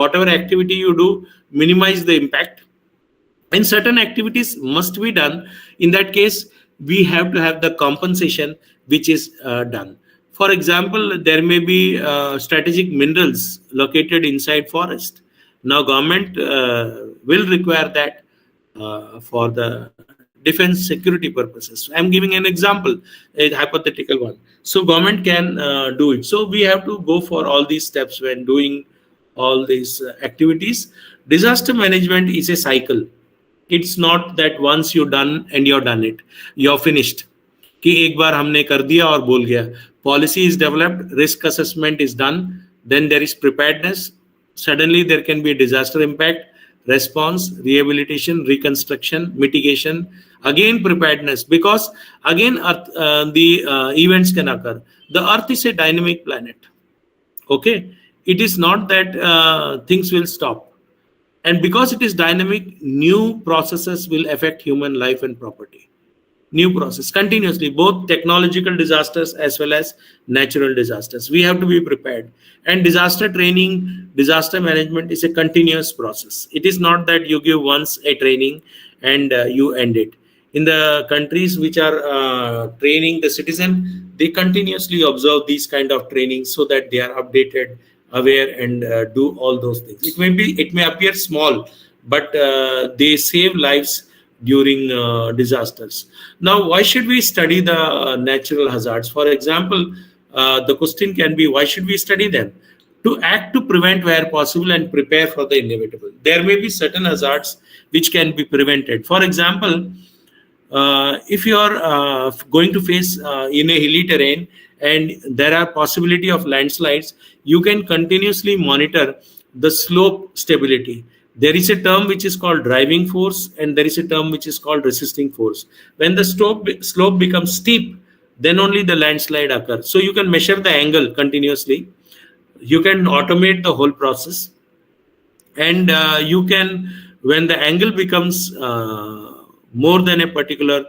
whatever activity you do, minimize the impact. And certain activities must be done. In that case, we have to have the compensation which is done. For example, there may be strategic minerals located inside forest. Now government will require that for the defense security purposes. I'm giving an example, a hypothetical one. So government can do it. So we have to go for all these steps when doing all these activities. Disaster management is a cycle. It's not that once you're done and you're done it, you're finished. कि एक बार हमने कर दिया और बोल गया. Policy is developed, risk assessment is done, then there is preparedness. Suddenly there can be a disaster impact, response, rehabilitation, reconstruction, mitigation, again preparedness, because again the events can occur. The earth is a dynamic planet. Okay, it is not that things will stop, and because it is dynamic, new processes will affect human life and property. New process continuously, both technological disasters as well as natural disasters. We have to be prepared. And disaster training, disaster management is a continuous process. It is not that you give once a training and you end it. In the countries which are training the citizen, they continuously observe these kind of trainings so that they are updated, aware, and do all those things. It may appear small, but they save lives during disasters. Now, why should we study the natural hazards? For example, the question can be, why should we study them? To act to prevent where possible and prepare for the inevitable. There may be certain hazards which can be prevented. For example, if you are going to face in a hilly terrain and there are possibility of landslides, you can continuously monitor the slope stability. There is a term which is called driving force, and there is a term which is called resisting force. When the slope becomes steep, then only the landslide occurs. So you can measure the angle continuously. You can automate the whole process, and you can, when the angle becomes more than a particular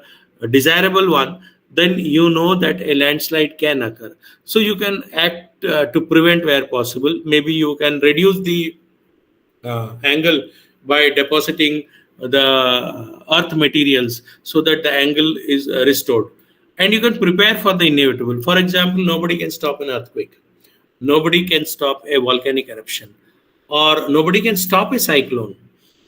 desirable one, then you know that a landslide can occur. So you can act to prevent where possible. Maybe you can reduce the angle by depositing the earth materials so that the angle is restored. And you can prepare for the inevitable. For example, nobody can stop an earthquake. Nobody can stop a volcanic eruption, or nobody can stop a cyclone.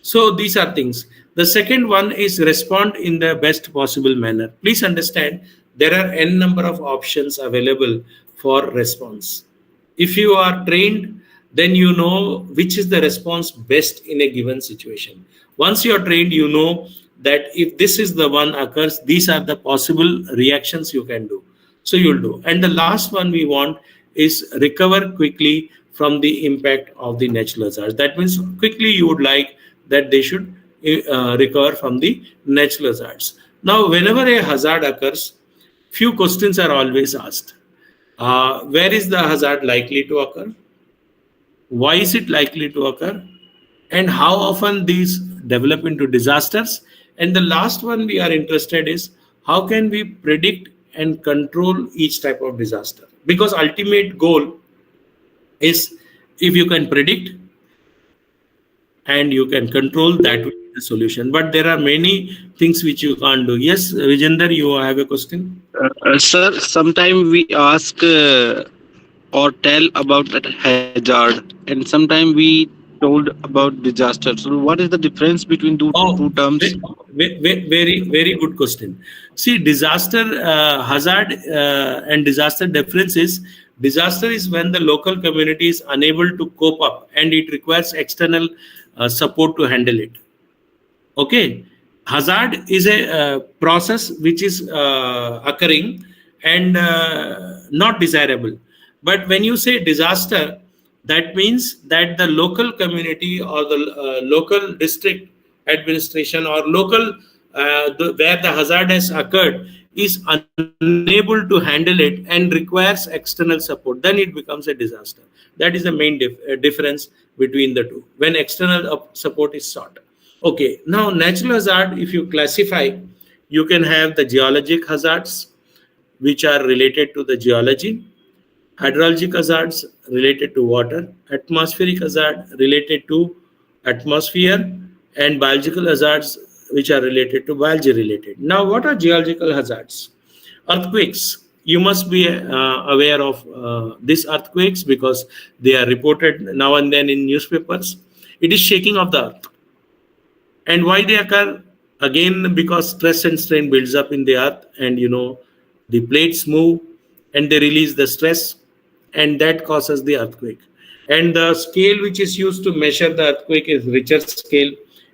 So these are things. The second one is respond in the best possible manner. Please understand, there are n number of options available for response. If you are trained, then you know which is the response best in a given situation. Once you are trained, you know that if this is the one occurs, these are the possible reactions you can do. So you'll do. And the last one we want is recover quickly from the impact of the natural hazards. That means quickly you would like that they should recover from the natural hazards. Now, whenever a hazard occurs, few questions are always asked. Where is the hazard likely to occur? Why is it likely to occur? And how often these develop into disasters? And the last one we are interested is, how can we predict and control each type of disaster? Because ultimate goal is, if you can predict and you can control, that will be the solution. But there are many things which you can't do. Yes, Vijender, you have a question? Sir, sometimes we ask or tell about that hazard, and sometimes we told about disaster. So what is the difference between two terms? Very good question. See, disaster, hazard and disaster difference is, disaster is when the local community is unable to cope up and it requires external support to handle it. Okay. Hazard is a process which is occurring and not desirable. But when you say disaster, that means that the local community or the local district administration or local where the hazard has occurred is unable to handle it and requires external support. Then it becomes a disaster. That is the main difference between the two, when external support is sought. Okay, now natural hazard, if you classify, you can have the geologic hazards, which are related to the geology. hydrologic hazards related to water, atmospheric hazard related to atmosphere, and biological hazards which are related to biology related. Now, what are geological hazards? Earthquakes. You must be aware of these earthquakes because they are reported now and then in newspapers. It is shaking of the earth. And why they occur? Again, because stress and strain builds up in the earth, and the plates move and they release the stress, and that causes the earthquake. And the scale which is used to measure the earthquake is Richter scale.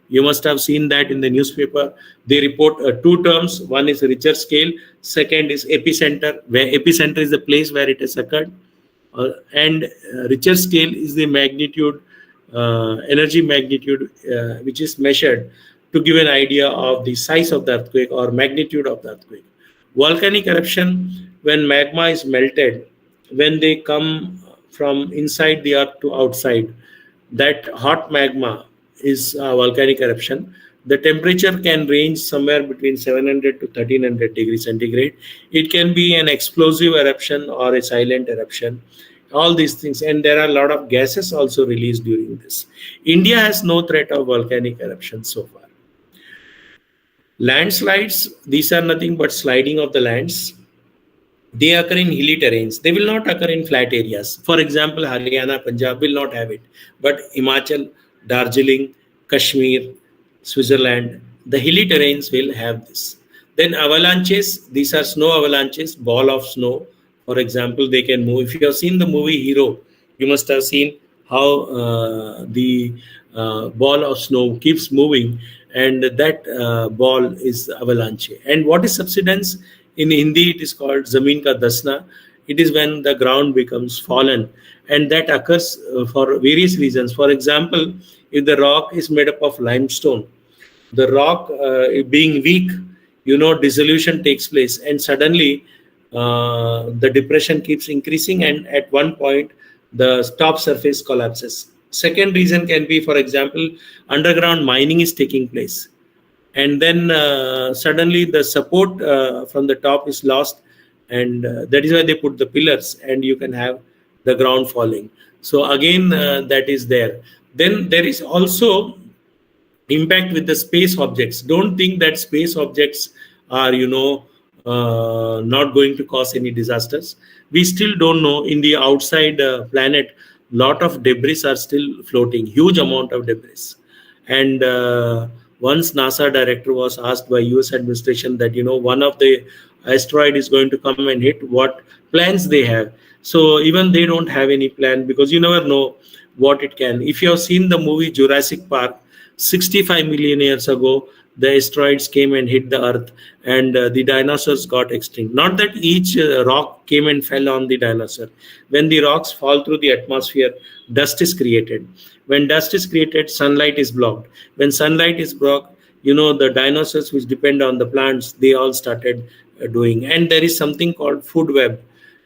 You must have seen that in the newspaper. They report two terms. One is Richter scale. Second is epicenter, where epicenter is the place where it has occurred. And Richter scale is the magnitude, energy magnitude, which is measured to give an idea of the size of the earthquake or magnitude of the earthquake. Volcanic eruption, when magma is melted, when they come from inside the earth to outside, that hot magma is a volcanic eruption. The temperature can range somewhere between 700 to 1300 degrees centigrade. It can be an explosive eruption or a silent eruption, all these things. And there are a lot of gases also released during this. India has no threat of volcanic eruption so far. Landslides, these are nothing but sliding of the lands. They occur in hilly terrains. They will not occur in flat areas. For example, Haryana, Punjab will not have it. But Himachal, Darjeeling, Kashmir, Switzerland, the hilly terrains will have this. Then avalanches, these are snow avalanches, ball of snow. For example, they can move. If you have seen the movie Hero, you must have seen how the ball of snow keeps moving, and that ball is avalanche. And what is subsidence? In Hindi, it is called Zameen Ka Dasna. It is when the ground becomes fallen, and that occurs for various reasons. For example, if the rock is made up of limestone, the rock being weak, dissolution takes place, and suddenly the depression keeps increasing, and at one point the top surface collapses. Second reason can be, for example, underground mining is taking place, and then suddenly the support from the top is lost, and that is why they put the pillars, and you can have the ground falling. So again, that is there. Then there is also impact with the space objects. Don't think that space objects are not going to cause any disasters. We still don't know. In the outside planet, lot of debris are still floating, huge amount of debris. And once NASA director was asked by US administration that one of the asteroid is going to come and hit, what plans they have. So even they don't have any plan, because you never know what it can. If you have seen the movie Jurassic Park, 65 million years ago, the asteroids came and hit the earth, and the dinosaurs got extinct. Not that each rock came and fell on the dinosaur. When the rocks fall through the atmosphere, dust is created. When dust is created, sunlight is blocked. When sunlight is blocked, the dinosaurs which depend on the plants, they all started doing. And there is something called food web,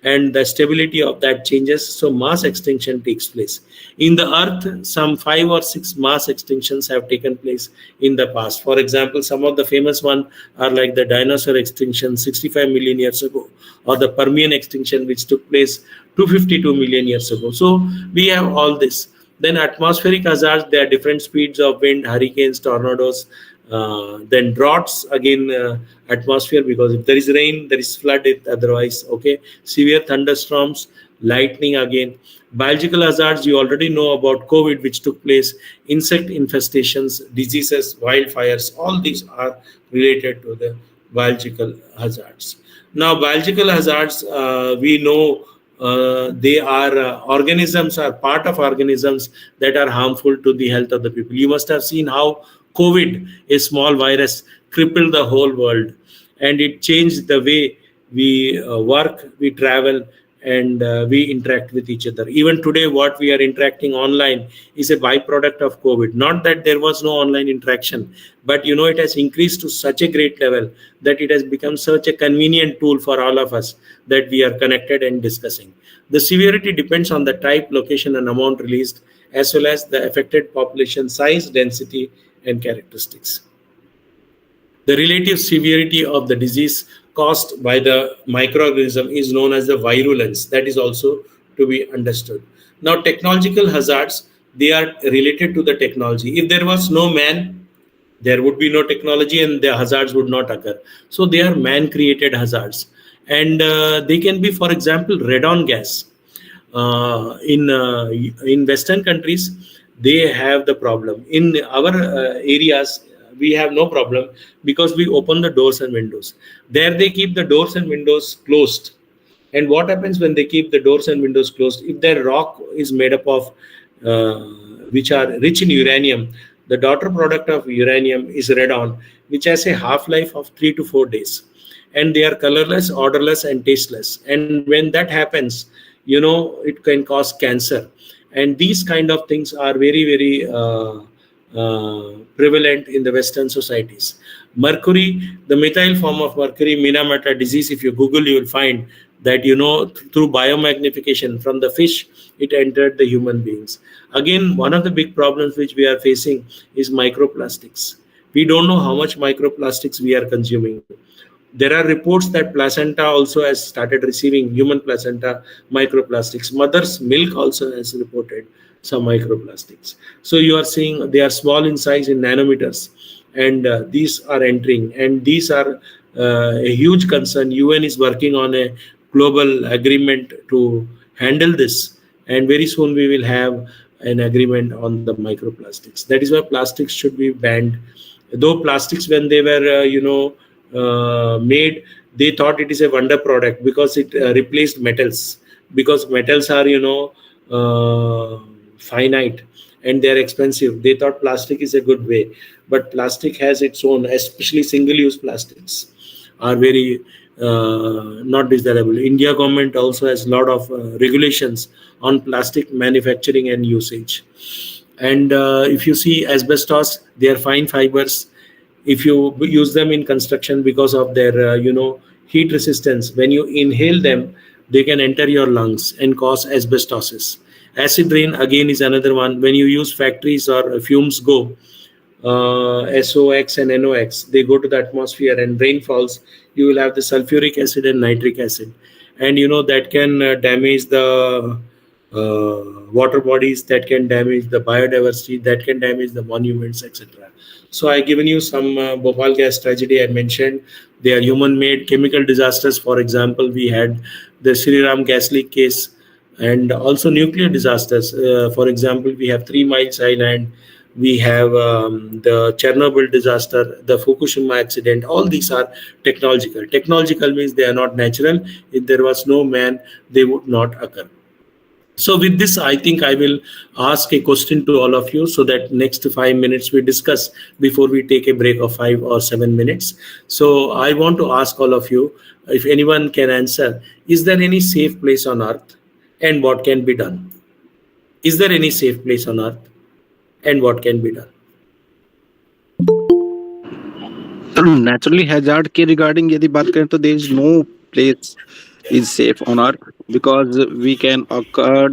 and the stability of that changes. So mass extinction takes place. In the earth, some 5 or 6 mass extinctions have taken place in the past. For example, some of the famous ones are like the dinosaur extinction 65 million years ago, or the Permian extinction which took place 252 million years ago. So we have all this. Then atmospheric hazards, there are different speeds of wind, hurricanes, tornadoes. Then droughts, again atmosphere, because if there is rain, there is flood. Otherwise, okay. Severe thunderstorms, lightning again. Biological hazards, you already know about COVID, which took place. Insect infestations, diseases, wildfires, all these are related to the biological hazards. Now, biological hazards, we know they are organisms, are part of organisms that are harmful to the health of the people. You must have seen how COVID, a small virus, crippled the whole world, and it changed the way we work, we travel, and we interact with each other. Even today, what we are interacting online is a byproduct of COVID. Not that there was no online interaction, but it has increased to such a great level that it has become such a convenient tool for all of us that we are connected and discussing. The severity depends on the type, location, and amount released, as well as the affected population size, density, and characteristics. The relative severity of the disease caused by the microorganism is known as the virulence. That is also to be understood. Now, technological hazards, they are related to the technology. If there was no man, there would be no technology and the hazards would not occur. So they are man created hazards, and they can be, for example, radon gas. In western countries, they have the problem. In our areas, we have no problem because we open the doors and windows. There they keep the doors and windows closed. And what happens when they keep the doors and windows closed? If their rock is made up of uh, which are rich in uranium, the daughter product of uranium is radon, which has a half-life of 3 to 4 days, and they are colorless, odorless, and tasteless. And when that happens, it can cause cancer. And these kind of things are very, very prevalent in the Western societies. Mercury, the methyl form of mercury, Minamata disease, if you Google, you will find that, through biomagnification from the fish, it entered the human beings. Again, one of the big problems which we are facing is microplastics. We don't know how much microplastics we are consuming. There are reports that placenta also has started receiving, human placenta, microplastics. Mother's milk also has reported some microplastics. So you are seeing they are small in size, in nanometers, and these are entering, and these are a huge concern. UN is working on a global agreement to handle this, and very soon we will have an agreement on the microplastics. That is why plastics should be banned. Though plastics, when they were made, they thought it is a wonder product because it replaced metals, because metals are finite and they are expensive. They thought plastic is a good way, but plastic has its own, especially single-use plastics are very not desirable. India government also has a lot of regulations on plastic manufacturing and usage. And if you see asbestos, they are fine fibers. If you use them in construction, because of their heat resistance, when you inhale them, they can enter your lungs and cause asbestosis. Acid rain again is another one. When you use factories or fumes go, SOx and NOx, they go to the atmosphere and rain falls, you will have the sulfuric acid and nitric acid, and that can damage the water bodies, that can damage the biodiversity, that can damage the monuments, etc. So I given you some Bhopal gas tragedy I mentioned. They are human made. Chemical disasters, for example, we had the Sri Ram gas leak case, and also nuclear disasters. For example, we have 3 Miles Island, we have the Chernobyl disaster, the Fukushima accident. All these are technological. Technological means they are not natural. If there was no man, they would not occur. So with this, I think I will ask a question to all of you, so that next 5 minutes we discuss before we take a break of 5 or 7 minutes. So I want to ask all of you, if anyone can answer, is there any safe place on earth and what can be done? Is there any safe place on earth and what can be done? Naturally hazard के regarding यदि बात करें तो there is no place is safe on earth, because we can occur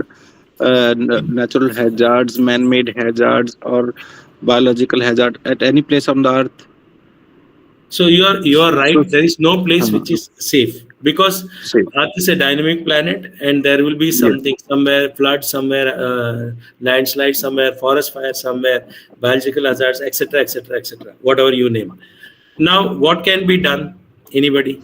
natural hazards, man-made hazards, or biological hazard at any place on the earth. So you are right. There is no place which is safe, because Earth is a dynamic planet, and there will be something somewhere, flood somewhere, landslide somewhere, forest fire somewhere, biological hazards, etc., etc., etc. Whatever you name. Now, what can be done? Anybody?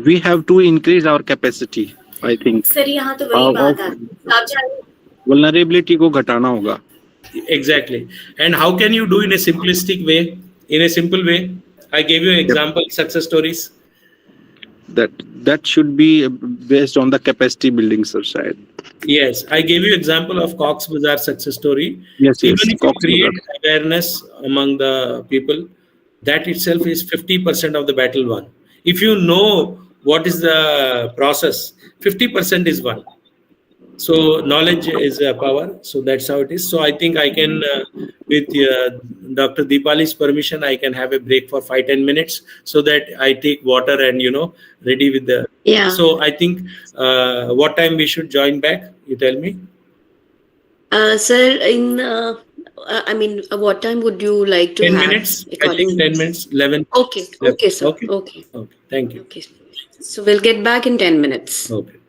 We have to increase our capacity, I think. Sir यहाँ तो वही बात है, vulnerability को घटाना होगा. Exactly. And how can you do in a simplistic way? In a simple way, I gave you an example, success stories. That should be based on the capacity building side. Yes, I gave you example of Cox Bazar success story. Yes, Even if you Cox create Bazar awareness among the people, that itself is 50% of the battle won. If you know what is the process, 50% is won. So knowledge is power. So that's how it is. So I think I can, with Dr. Deepali's permission, I can have a break for 5-10 minutes, so that I take water and ready with the. Yeah. So I think what time we should join back? You tell me. Sir, in I mean, what time would you like to 10 have minutes. I think according? 10 minutes. 11. Okay, 11. okay, sir. Okay. Okay, Okay. Thank you. okay. So we'll get back in 10 minutes. Okay.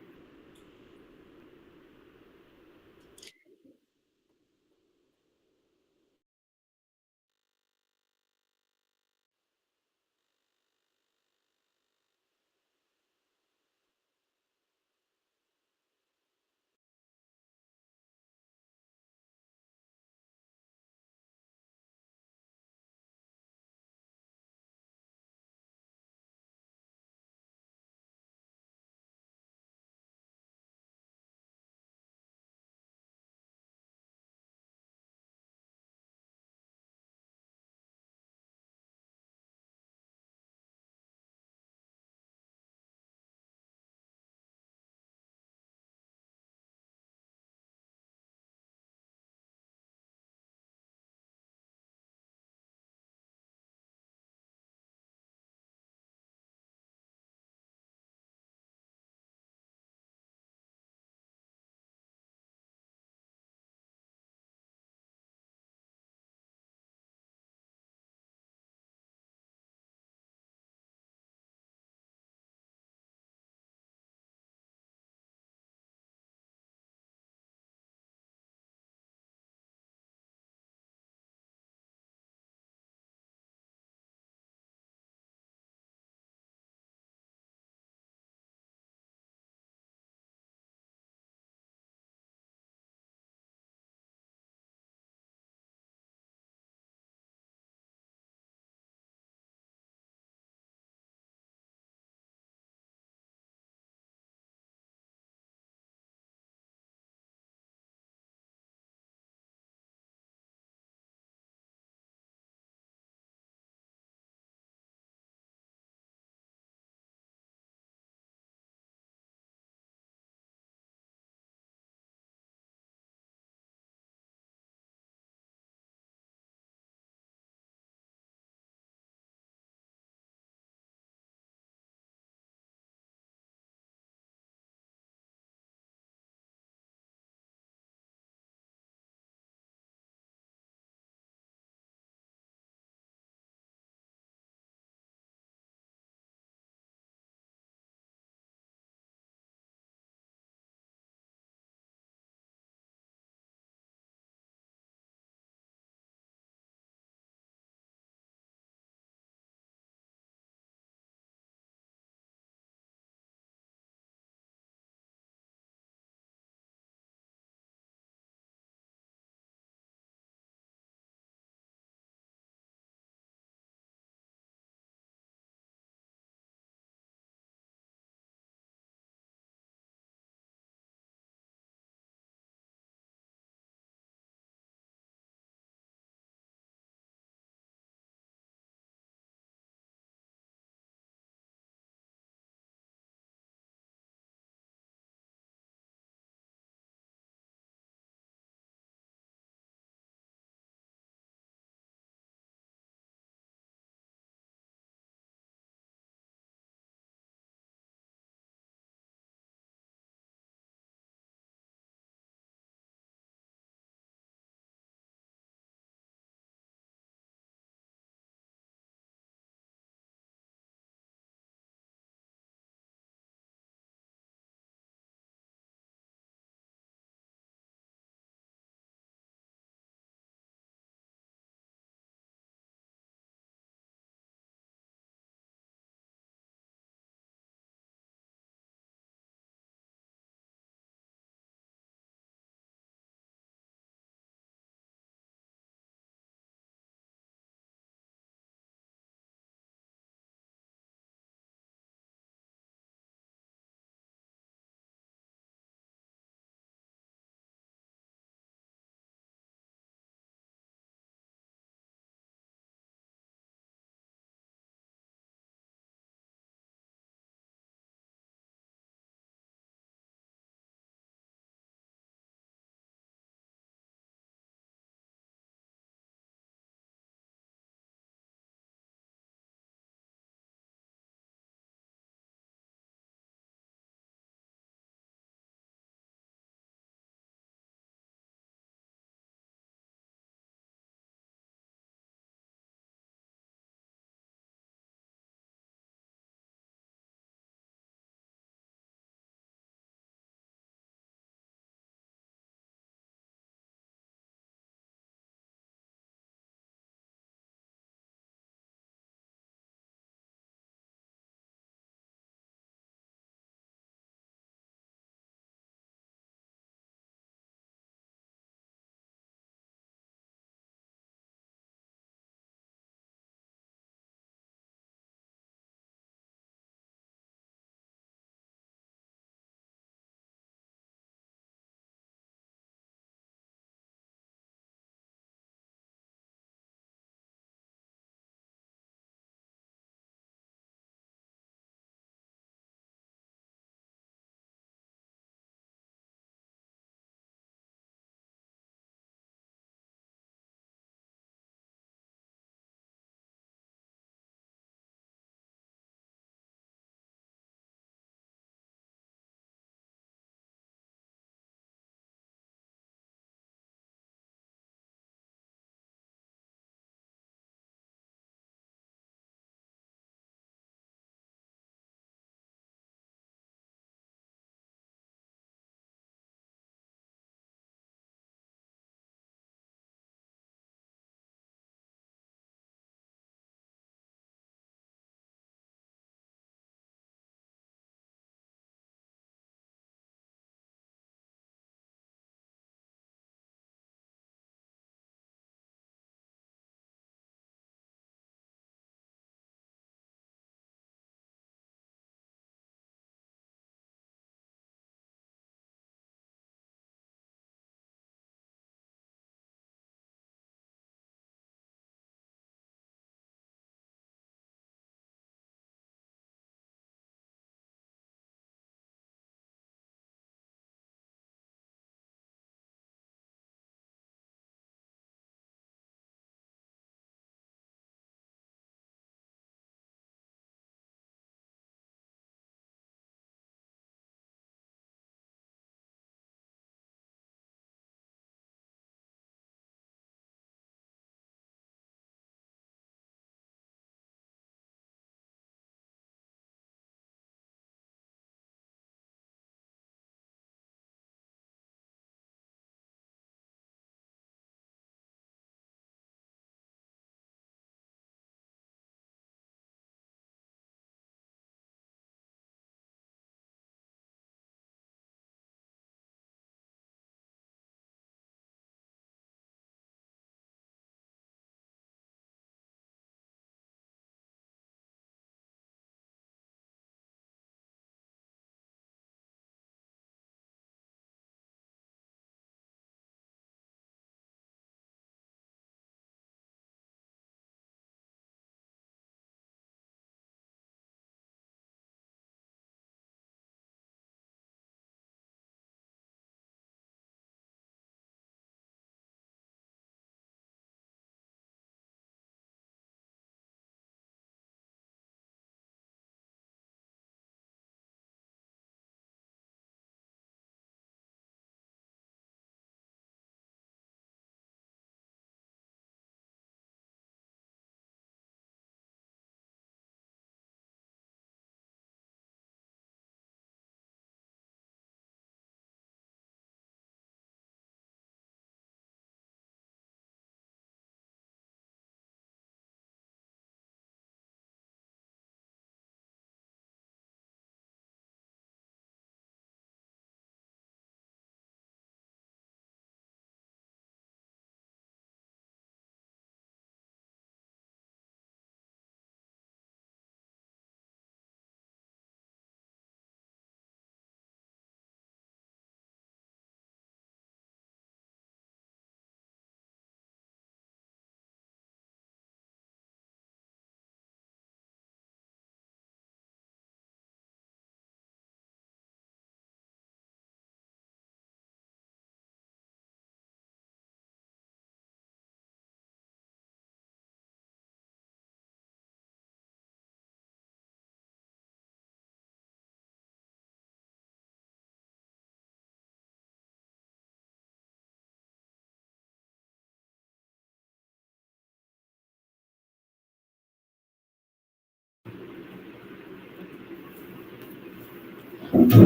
By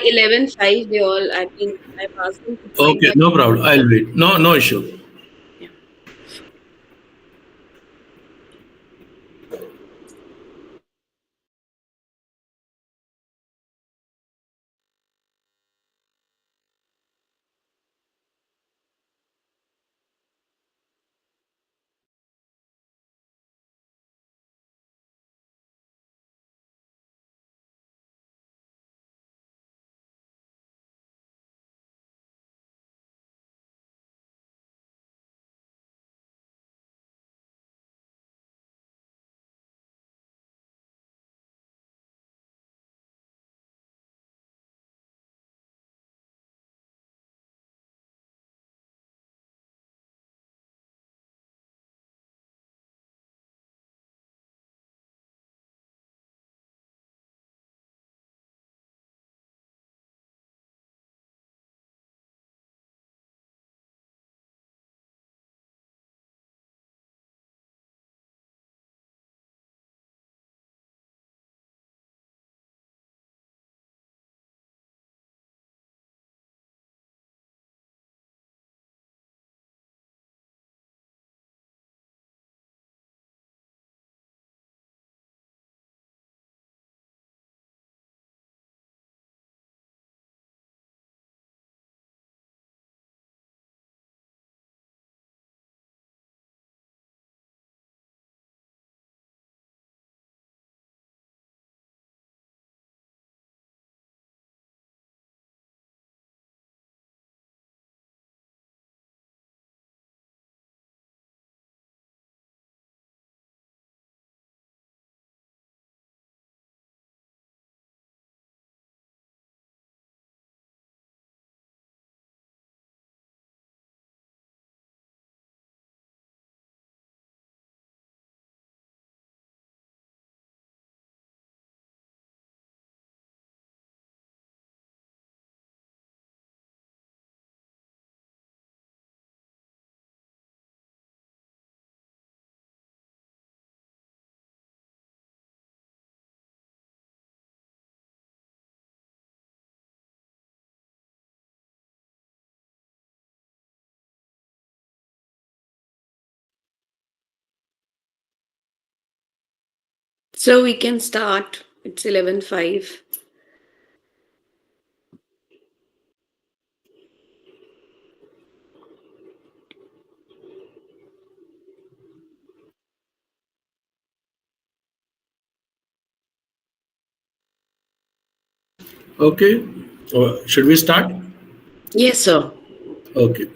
11:05, they all, I mean, I've asked them to join Okay, by. no problem. I'll wait. No issue. Yeah. So we can start. It's 11:05. Okay. Should we start? Yes, sir. Okay.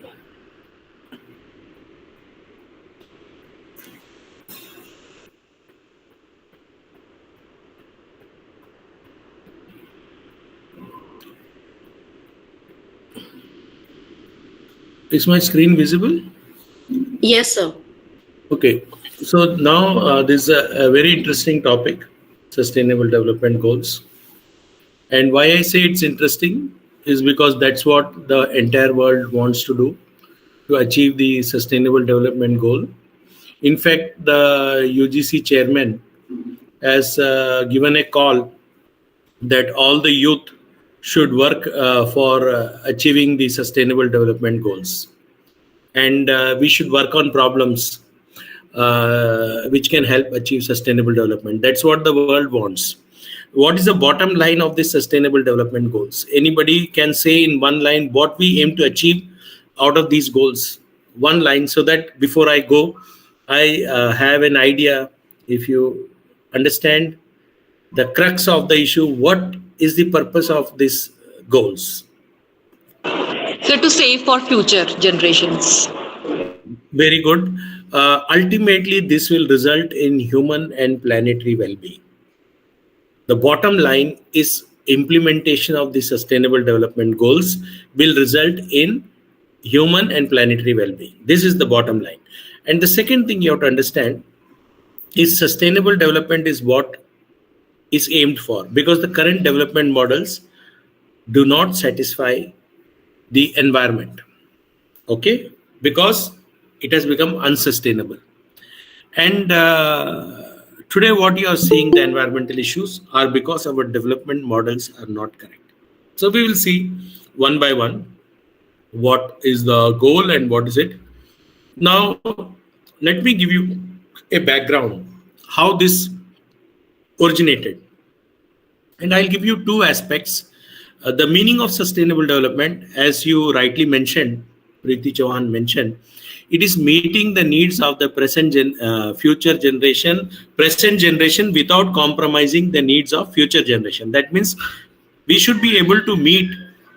Is my screen visible? Yes, sir. Okay. So now this is a very interesting topic, Sustainable Development Goals. And why I say it's interesting is because that's what the entire world wants to do to achieve the Sustainable Development Goal. In fact, the UGC chairman has given a call that all the youth should work for achieving the Sustainable Development Goals. And we should work on problems which can help achieve sustainable development. That's what the world wants. What is the bottom line of the sustainable development goals? Anybody can say in one line what we aim to achieve out of these goals. One line, so that before I go, I have an idea. If you understand the crux of the issue, what is the purpose of these goals? So to save for future generations. Very good. Ultimately, this will result in human and planetary well-being. The bottom line is implementation of the sustainable development goals will result in human and planetary well-being. This is the bottom line. And the second thing you have to understand is sustainable development is what is aimed for, because the current development models do not satisfy the environment, okay, because it has become unsustainable. And today what you are seeing, the environmental issues are because our development models are not correct. So we will see one by one what is the goal and what is it. Now let me give you a background how this originated, and I'll give you two aspects. The meaning of sustainable development, as you rightly mentioned, Preeti Chauhan mentioned, it is meeting the needs of the present generation without compromising the needs of future generation. That means we should be able to meet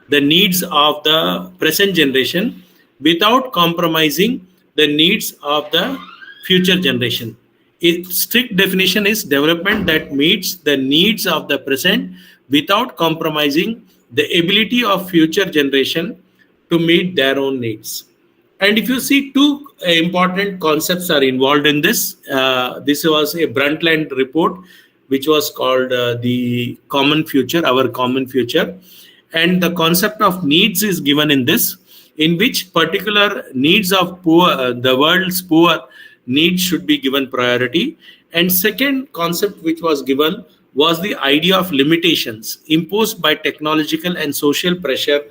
the needs of the present generation without compromising the needs of the future generation. Its strict definition is development that meets the needs of the present without compromising the ability of future generation to meet their own needs. And if you see, two important concepts are involved in this. This was a Brundtland report, which was called the common future, our common future. And the concept of needs is given in this, in which particular needs of poor, the world's poor needs should be given priority. And second concept which was given was the idea of limitations imposed by technological and social pressure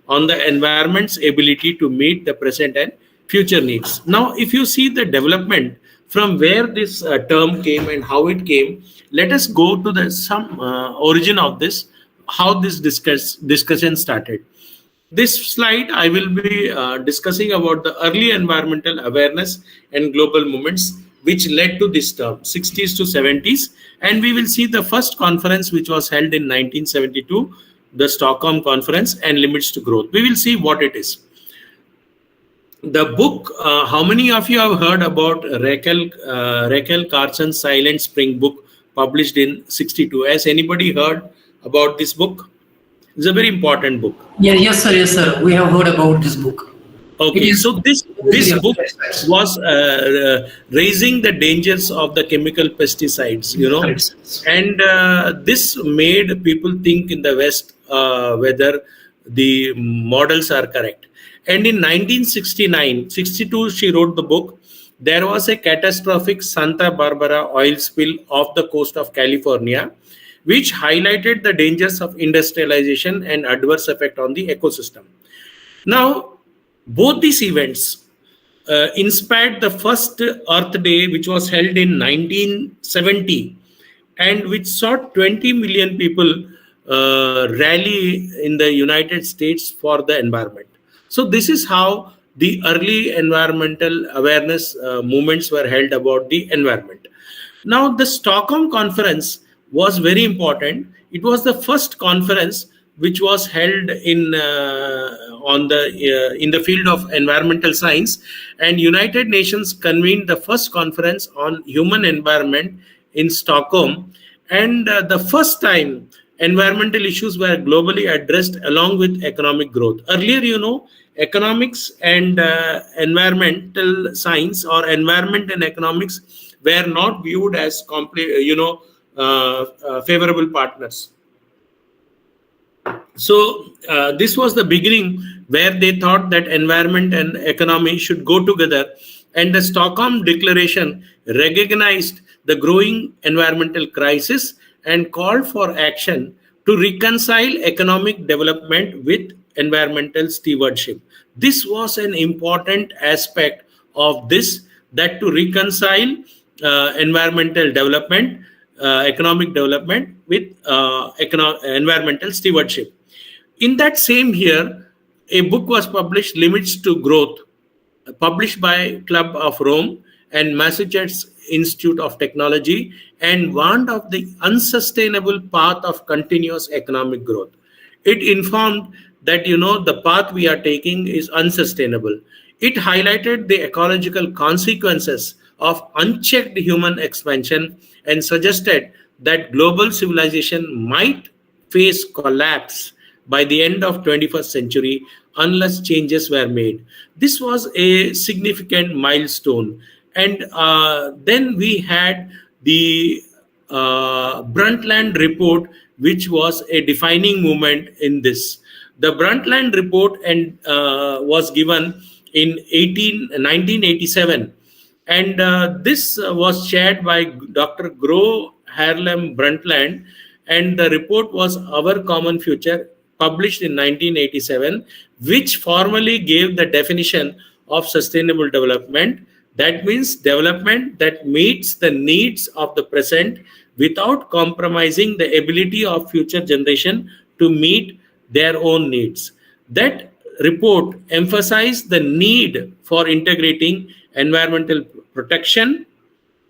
on the environment's ability to meet the present and future needs. Now, if you see the development from where this term came and how it came, let us go to the some origin of this, how this discussion started. This slide, I will be discussing about the early environmental awareness and global movements which led to this term, 60s to 70s. And we will see the first conference which was held in 1972, the Stockholm Conference and Limits to Growth. We will see what it is. The book, how many of you have heard about Raquel Carson's Silent Spring book published in 62? Has anybody heard about this book? It's a very important book. Yeah, yes, sir. We have heard about this book. Okay, so this book was raising the dangers of the chemical pesticides, and this made people think in the West whether the models are correct. And in 1969-62, she wrote the book. There was a catastrophic Santa Barbara oil spill off the coast of California, which highlighted the dangers of industrialization and adverse effect on the ecosystem. Now, both these events inspired the first Earth Day, which was held in 1970, and which saw 20 million people rally in the United States for the environment. So this is how the early environmental awareness movements were held about the environment. Now, the Stockholm Conference was very important. It was the first conference which was held in the field of environmental science, and United Nations convened the first conference on human environment in Stockholm, and the first time environmental issues were globally addressed along with economic growth. Earlier, economics and environmental science or environment and economics were not viewed as favorable partners. So this was the beginning where they thought that environment and economy should go together, and the Stockholm Declaration recognized the growing environmental crisis and called for action to reconcile economic development with environmental stewardship. This was an important aspect of this, that to reconcile environmental development, economic development with environmental stewardship. In that same year, a book was published, Limits to Growth, published by Club of Rome and Massachusetts Institute of Technology, and warned of the unsustainable path of continuous economic growth. It informed that the path we are taking is unsustainable. It highlighted the ecological consequences of unchecked human expansion and suggested that global civilization might face collapse by the end of 21st century unless changes were made. This was a significant milestone. And then we had the Brundtland report, which was a defining moment in this. The Brundtland report was given in 1987, and this was chaired by Dr. Gro Harlem Brundtland, and the report was Our Common Future, published in 1987, which formally gave the definition of sustainable development. That means development that meets the needs of the present without compromising the ability of future generation to meet their own needs. That report emphasized the need for integrating environmental protection,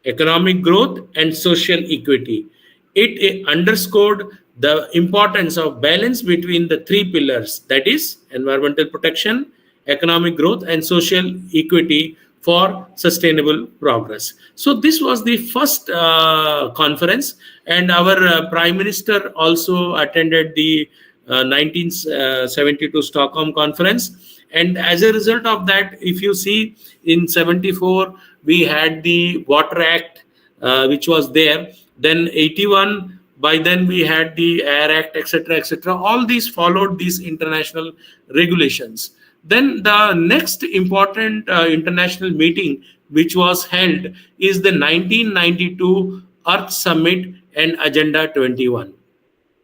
economic growth, and social equity. It underscored the importance of balance between the three pillars, that is, environmental protection, economic growth, and social equity for sustainable progress. So this was the first conference, and our Prime Minister also attended the 1972 Stockholm conference. And as a result of that, if you see, in 74 we had the Water Act, which was there. Then 81, by then we had the Air Act, etc., etc. All these followed these international regulations. Then the next important international meeting which was held is the 1992 Earth Summit and Agenda 21.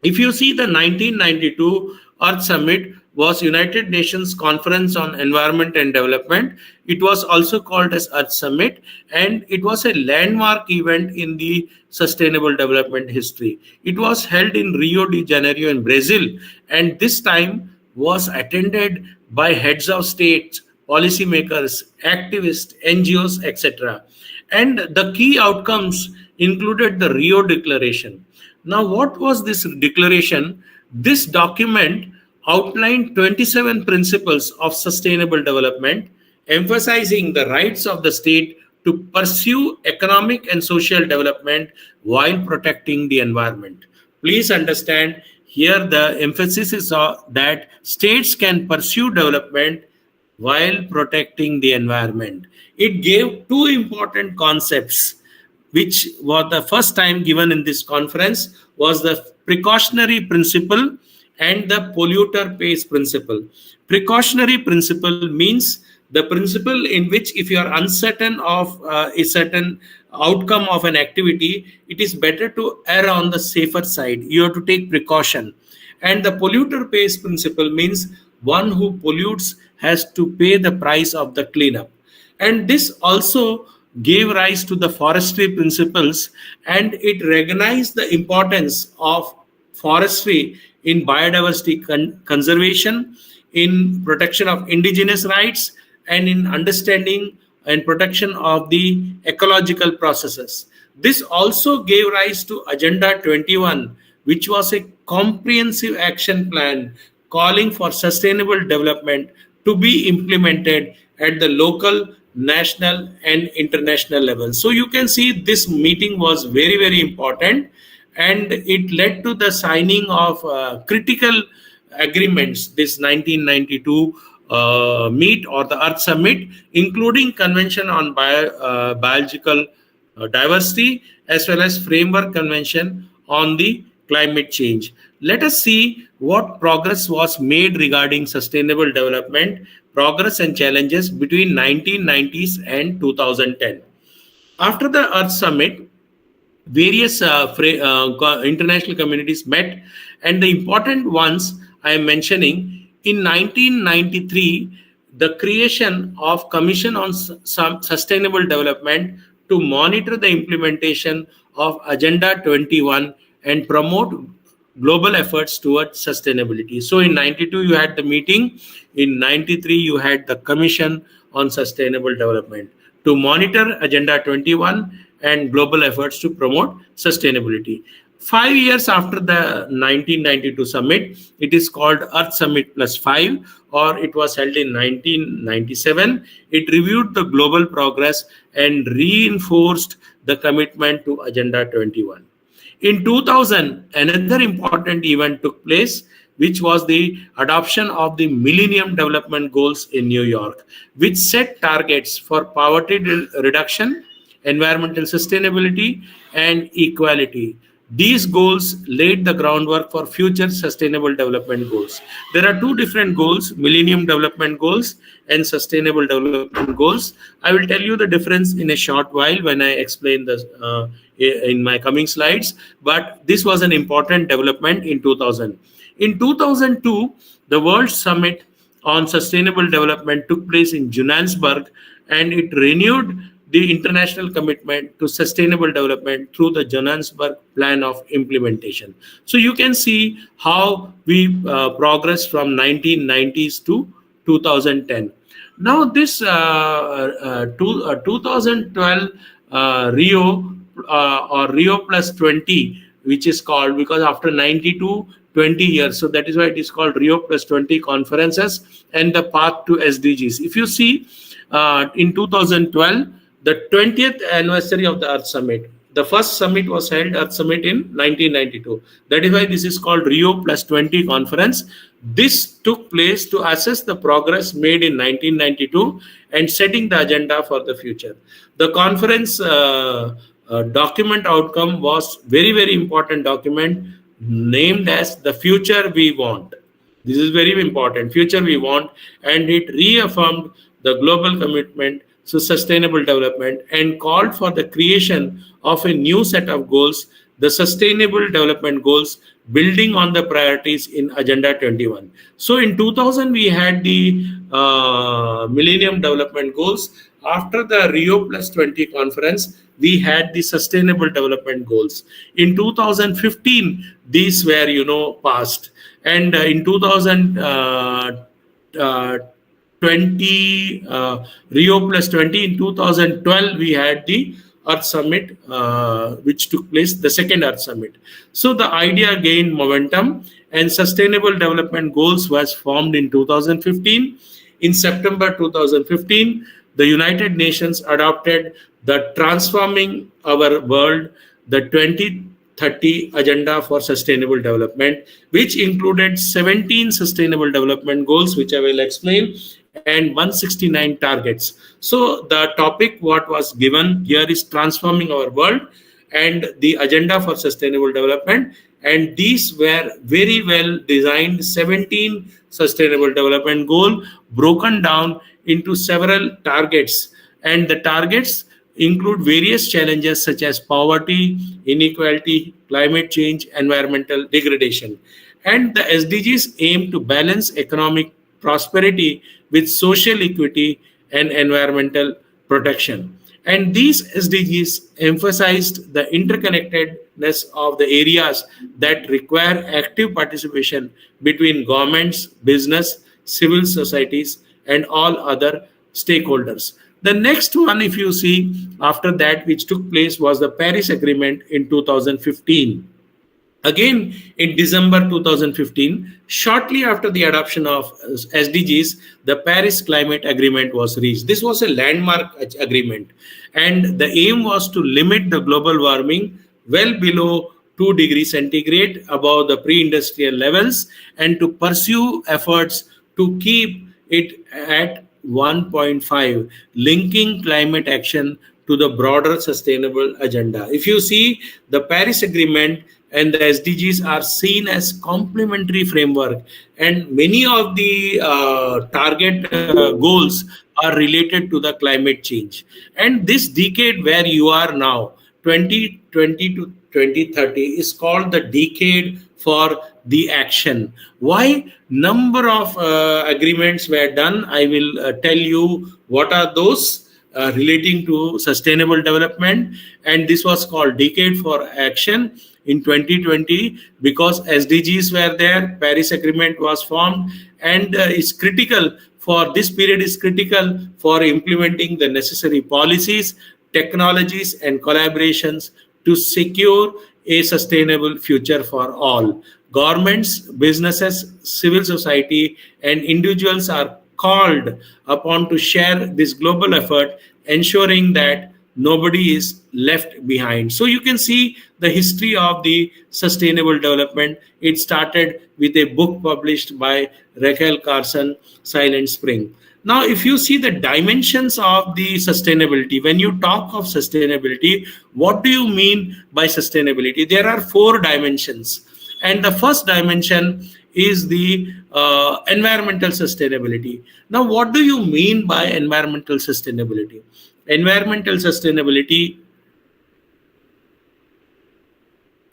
If you see, the 1992 Earth Summit was United Nations Conference on Environment and Development. It was also called as Earth Summit, and it was a landmark event in the sustainable development history. It was held in Rio de Janeiro in Brazil, and this time was attended by heads of states, policymakers, activists, NGOs, etc. And the key outcomes included the Rio Declaration. Now, what was this declaration? This document outlined 27 principles of sustainable development, emphasizing the rights of the state to pursue economic and social development while protecting the environment. Please understand, here the emphasis is that states can pursue development while protecting the environment. It gave two important concepts which were the first time given in this conference, was the precautionary principle and the polluter pays principle. Precautionary principle means the principle in which if you are uncertain of a certain outcome of an activity, it is better to err on the safer side. You have to take precaution. And the polluter pays principle means one who pollutes has to pay the price of the cleanup. And this also gave rise to the forestry principles, and it recognized the importance of forestry in biodiversity conservation, in protection of indigenous rights, and in understanding and protection of the ecological processes. This also gave rise to Agenda 21, which was a comprehensive action plan calling for sustainable development to be implemented at the local, national, and international level. So you can see this meeting was very, very important, and it led to the signing of critical agreements, this 1992 meet or the Earth Summit, including Convention on Biological Diversity, as well as Framework Convention on the Climate Change. Let us see what progress was made regarding sustainable development, progress and challenges between 1990s and 2010. After the Earth Summit, various international communities met, and the important ones I am mentioning: in 1993, the creation of Commission on Sustainable Development to monitor the implementation of Agenda 21 and promote global efforts towards sustainability. So in 92, you had the meeting. In 93, you had the Commission on Sustainable Development to monitor Agenda 21 and global efforts to promote sustainability. 5 years after the 1992 summit, it is called Earth Summit Plus 5, or it was held in 1997. It reviewed the global progress and reinforced the commitment to Agenda 21. In 2000, another important event took place, which was the adoption of the Millennium Development Goals in New York, which set targets for poverty reduction, environmental sustainability, and equality. These goals laid the groundwork for future sustainable development goals. There are two different goals, Millennium Development Goals and Sustainable Development Goals. I will tell you the difference in a short while when I explain this in my coming slides, but this was an important development in 2000. In 2002, the World Summit on Sustainable Development took place in Johannesburg, and it renewed the international commitment to sustainable development through the Johannesburg Plan of Implementation. So you can see how we progressed from 1990s to 2010. Now this 2012 Rio or Rio plus 20, which is called, because after 92, 20 years, so that is why it is called Rio plus 20 conferences and the path to SDGs. If you see in 2012, the 20th anniversary of the Earth Summit. The first summit was held, Earth Summit, in 1992. That is why this is called Rio plus 20 conference. This took place to assess the progress made in 1992 and setting the agenda for the future. The conference document outcome was very, very important document named as the Future We Want. This is very important, Future We Want, and it reaffirmed the global commitment to sustainable development and called for the creation of a new set of goals, the Sustainable Development Goals, building on the priorities in Agenda 21. So in 2000, we had the Millennium Development Goals. After the Rio plus 20 conference, we had the Sustainable Development Goals. In 2015, these were, passed. And in 2020, Rio plus 20, in 2012, we had the Earth Summit, which took place, the second Earth Summit. So the idea gained momentum, and Sustainable Development Goals was formed in 2015. In September 2015, the United Nations adopted the Transforming Our World, the 2030 Agenda for Sustainable Development, which included 17 Sustainable Development Goals, which I will explain, and 169 targets. So the topic what was given here is Transforming Our World and the Agenda for Sustainable Development. And these were very well designed 17 Sustainable Development Goals broken down into several targets. And the targets include various challenges such as poverty, inequality, climate change, environmental degradation. And the SDGs aim to balance economic prosperity with social equity and environmental protection. And these SDGs emphasized the interconnectedness of the areas that require active participation between governments, business, civil societies, and all other stakeholders. The next one, if you see, after that, which took place, was the Paris Agreement in 2015. Again, in December 2015, shortly after the adoption of SDGs, the Paris Climate Agreement was reached. This was a landmark agreement, and the aim was to limit the global warming well below 2 degrees centigrade above the pre-industrial levels, and to pursue efforts to keep it at 1.5, linking climate action to the broader sustainable agenda. If you see, the Paris Agreement and the SDGs are seen as complementary framework, and many of the target goals are related to the climate change. And this decade where you are now, 2020 to 2030, is called the decade for the action. Why? Number of agreements were done. I will tell you what are those relating to sustainable development, and this was called decade for action in 2020 because SDGs were there, Paris Agreement was formed, and it's critical for this period is critical for implementing the necessary policies, technologies, and collaborations to secure a sustainable future for all. Governments, businesses, civil society, and individuals are called upon to share this global effort, ensuring that nobody is left behind. So you can see the history of the sustainable development. It started with a book published by Rachel Carson, Silent Spring. Now, if you see the dimensions of the sustainability, when you talk of sustainability, what do you mean by sustainability? There are 4 dimensions. And the first dimension is the environmental sustainability. Now, what do you mean by environmental sustainability? Environmental sustainability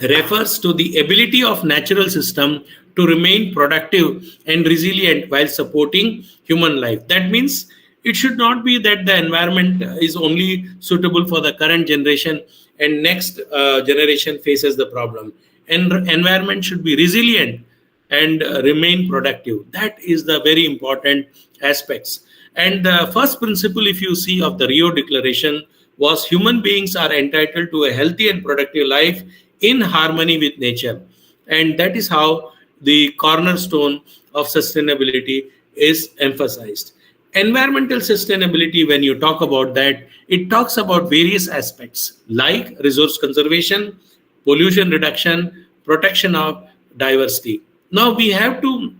refers to the ability of natural system to remain productive and resilient while supporting human life. That means it should not be that the environment is only suitable for the current generation and next generation faces the problem. And environment should be resilient and remain productive. That is the very important aspects. And the first principle, if you see, of the Rio Declaration was human beings are entitled to a healthy and productive life in harmony with nature. And that is how the cornerstone of sustainability is emphasized. Environmental sustainability, when you talk about that, it talks about various aspects like resource conservation, pollution reduction, protection of diversity. Now we have to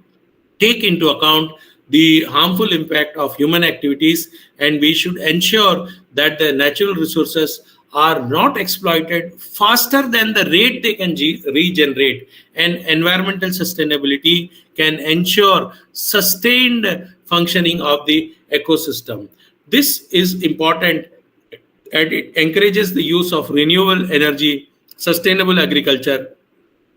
take into account the harmful impact of human activities, and we should ensure that the natural resources are not exploited faster than the rate they can regenerate. And environmental sustainability can ensure sustained functioning of the ecosystem. This is important, and it encourages the use of renewable energy, sustainable agriculture,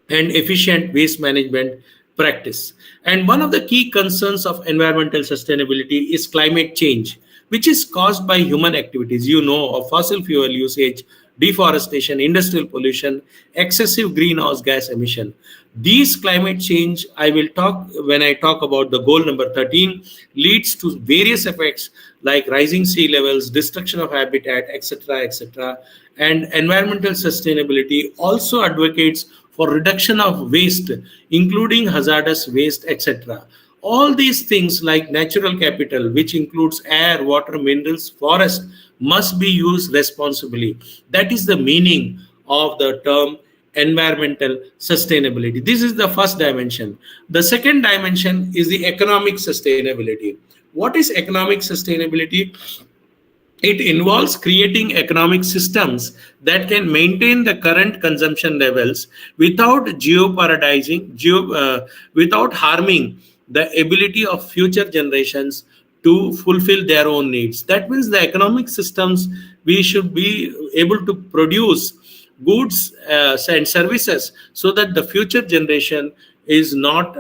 and efficient waste management practice. And one of the key concerns of environmental sustainability is climate change, which is caused by human activities, of fossil fuel usage, deforestation, industrial pollution, excessive greenhouse gas emission. These climate change, I will talk when I talk about the goal number 13, leads to various effects like rising sea levels, destruction of habitat, etc., etc. And environmental sustainability also advocates for reduction of waste, including hazardous waste, etc. All these things like natural capital, which includes air, water, minerals, forest, must be used responsibly. That is the meaning of the term environmental sustainability. This is the first dimension. The second dimension is the economic sustainability. What is economic sustainability? It involves creating economic systems that can maintain the current consumption levels without without harming the ability of future generations to fulfill their own needs. That means the economic systems, we should be able to produce goods and services so that the future generation is not,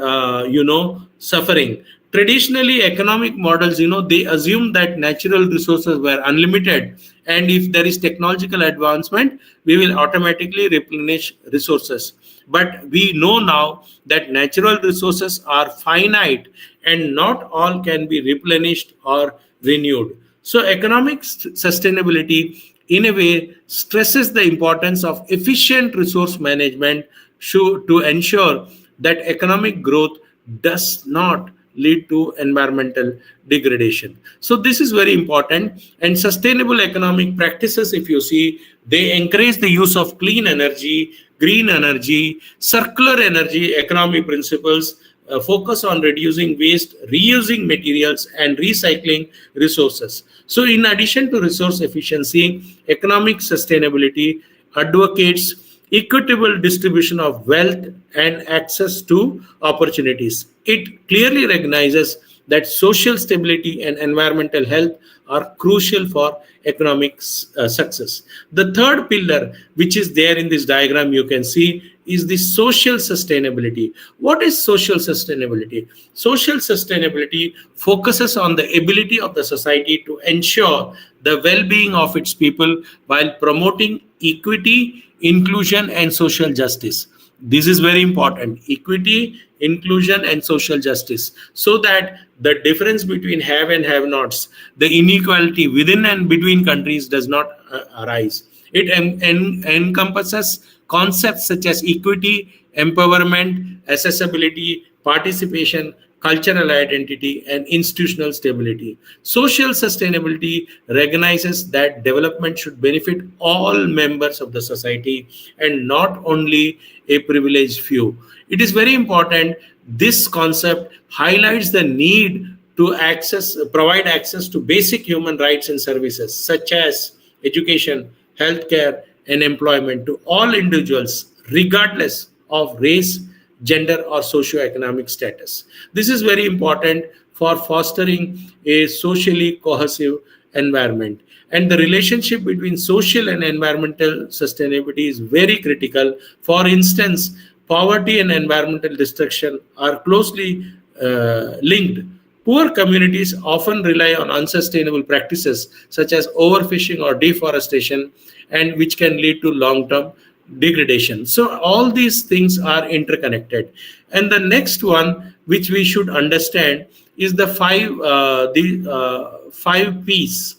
suffering. Traditionally, economic models, they assume that natural resources were unlimited, and if there is technological advancement, we will automatically replenish resources. But we know now that natural resources are finite and not all can be replenished or renewed. So economic sustainability, in a way, stresses the importance of efficient resource management to ensure that economic growth does not lead to environmental degradation. So this is very important. And sustainable economic practices, if you see, they encourage the use of clean energy, green energy, circular energy economy principles, focus on reducing waste, reusing materials, and recycling resources. So in addition to resource efficiency, economic sustainability advocates equitable distribution of wealth and access to opportunities. It clearly recognizes that social stability and environmental health are crucial for economic success. The third pillar, which is there in this diagram, you can see, is the social sustainability. What is social sustainability? Social sustainability focuses on the ability of the society to ensure the well-being of its people while promoting equity, inclusion, and social justice. This is very important. Equity, inclusion, and social justice. So that the difference between have and have nots, the inequality within and between countries does not arise. It encompasses concepts such as equity, empowerment, accessibility, participation, cultural identity, and institutional stability. Social sustainability recognizes that development should benefit all members of the society and not only a privileged few. It is very important. This concept highlights the need to provide access to basic human rights and services such as education, healthcare, and employment to all individuals, regardless of race, gender, or socio-economic status. This is very important for fostering a socially cohesive environment. And the relationship between social and environmental sustainability is very critical. For instance, poverty and environmental destruction are closely linked. Poor communities often rely on unsustainable practices such as overfishing or deforestation, and which can lead to long-term degradation. So all these things are interconnected. And the next one, which we should understand, is the five P's.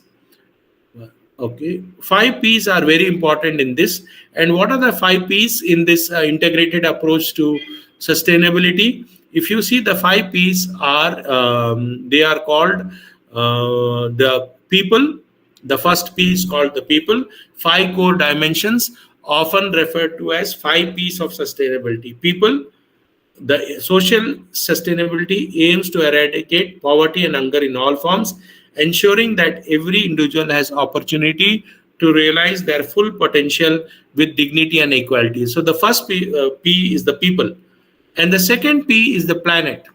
Okay, 5 P's are very important in this. And what are the 5 P's in this integrated approach to sustainability? If you see, the 5 P's are they are called the people. The first P is called the people. 5 core dimensions, often referred to as 5 P's of sustainability. People. The social sustainability aims to eradicate poverty and hunger in all forms, ensuring that every individual has opportunity to realize their full potential with dignity and equality. So the first P is the people. And the second P is the planet.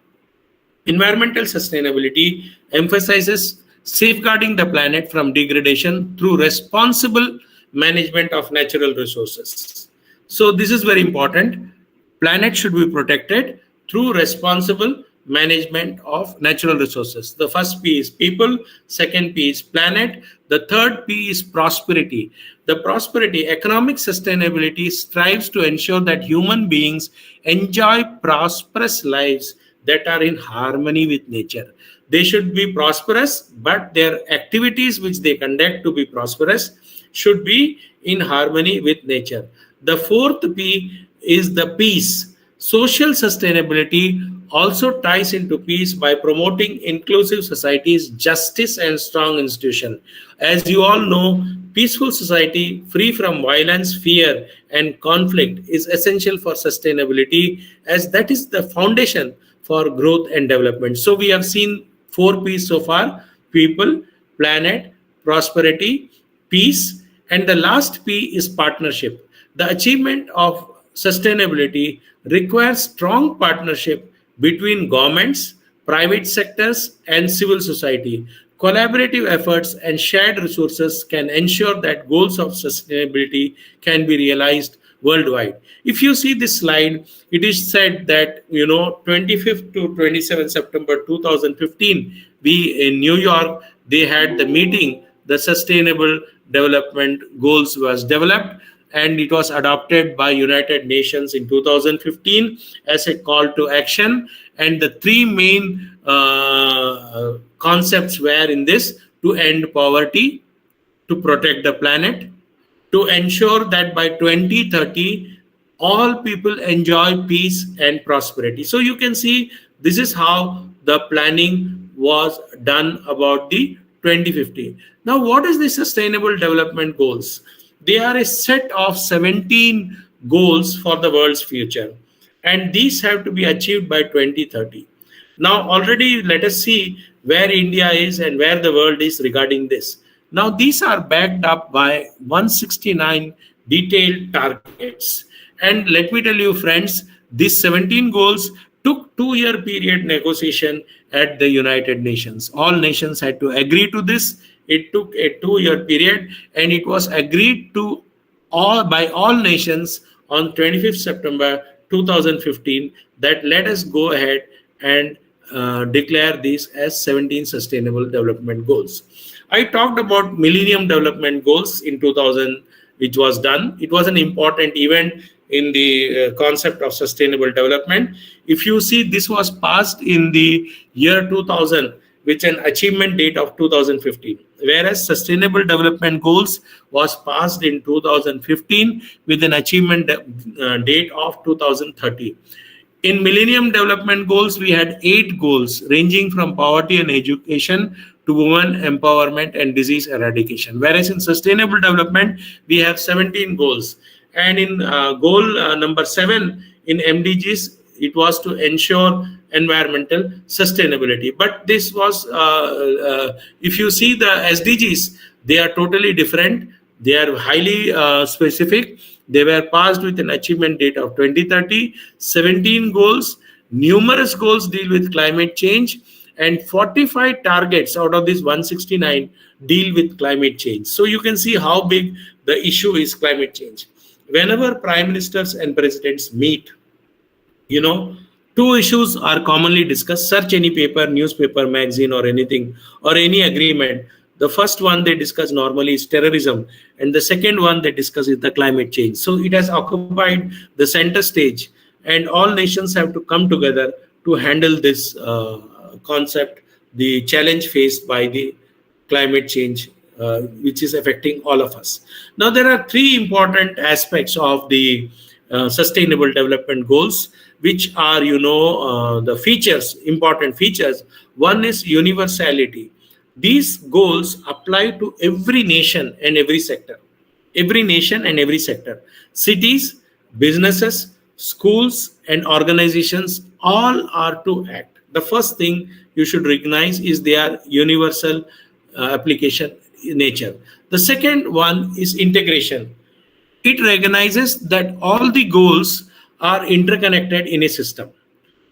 Environmental sustainability emphasizes safeguarding the planet from degradation through responsible management of natural resources. So this is very important. Planet should be protected through responsible management of natural resources. The first P is people, second P is planet, the third P is prosperity. The prosperity, economic sustainability, strives to ensure that human beings enjoy prosperous lives that are in harmony with nature. They should be prosperous, but their activities which they conduct to be prosperous should be in harmony with nature. The fourth P is the peace. Social sustainability also ties into peace by promoting inclusive societies, justice, and strong institutions. As you all know, peaceful society free from violence, fear, and conflict is essential for sustainability, as that is the foundation for growth and development. So we have seen 4 P's so far: people, planet, prosperity, peace, and the last P is partnership. The achievement of sustainability requires strong partnership between governments, private sectors, and civil society. Collaborative efforts and shared resources can ensure that goals of sustainability can be realized worldwide. If you see this slide, it is said that 25th to 27th September 2015, we in New York, they had the meeting. The Sustainable Development Goals was developed, and it was adopted by United Nations in 2015 as a call to action. And the 3 main concepts were in this: to end poverty, to protect the planet, to ensure that by 2030 all people enjoy peace and prosperity. So you can see this is how the planning was done about the 2050. Now, what is the Sustainable Development Goals? They are a set of 17 goals for the world's future, and these have to be achieved by 2030. Now, already let us see where India is and where the world is regarding this. Now, these are backed up by 169 detailed targets. And let me tell you, friends, these 17 goals took 2-year period negotiation at the United Nations. All nations had to agree to this. It took a 2-year period, and it was agreed to by all nations on 25th September 2015 that let us go ahead and declare these as 17 Sustainable Development Goals. I talked about Millennium Development Goals in 2000, which was done. It was an important event in the concept of sustainable development. If you see, this was passed in the year 2000, with an achievement date of 2015, whereas Sustainable Development Goals was passed in 2015 with an achievement date of 2030. In Millennium Development Goals, we had 8 goals ranging from poverty and education to women empowerment and disease eradication. Whereas in Sustainable Development, we have 17 goals. And in goal number 7 in MDGs, it was to ensure environmental sustainability. But this was, if you see the SDGs, they are totally different. They are highly specific. They were passed with an achievement date of 2030, 17 goals, numerous goals deal with climate change, and 45 targets out of these 169 deal with climate change. So you can see how big the issue is, climate change. Whenever prime ministers and presidents meet, you know, 2 issues are commonly discussed. Search any paper, newspaper, magazine, or anything, or any agreement. The first one they discuss normally is terrorism, and the second one they discuss is the climate change. So it has occupied the center stage, and all nations have to come together to handle this concept, the challenge faced by the climate change, which is affecting all of us. Now, there are 3 important aspects of the Sustainable Development Goals, which are, the features, important features. One is universality. These goals apply to every nation and every sector. Every nation and every sector. Cities, businesses, schools, and organizations all are to act. The first thing you should recognize is their universal application nature. The second one is integration. It recognizes that all the goals are interconnected in a system.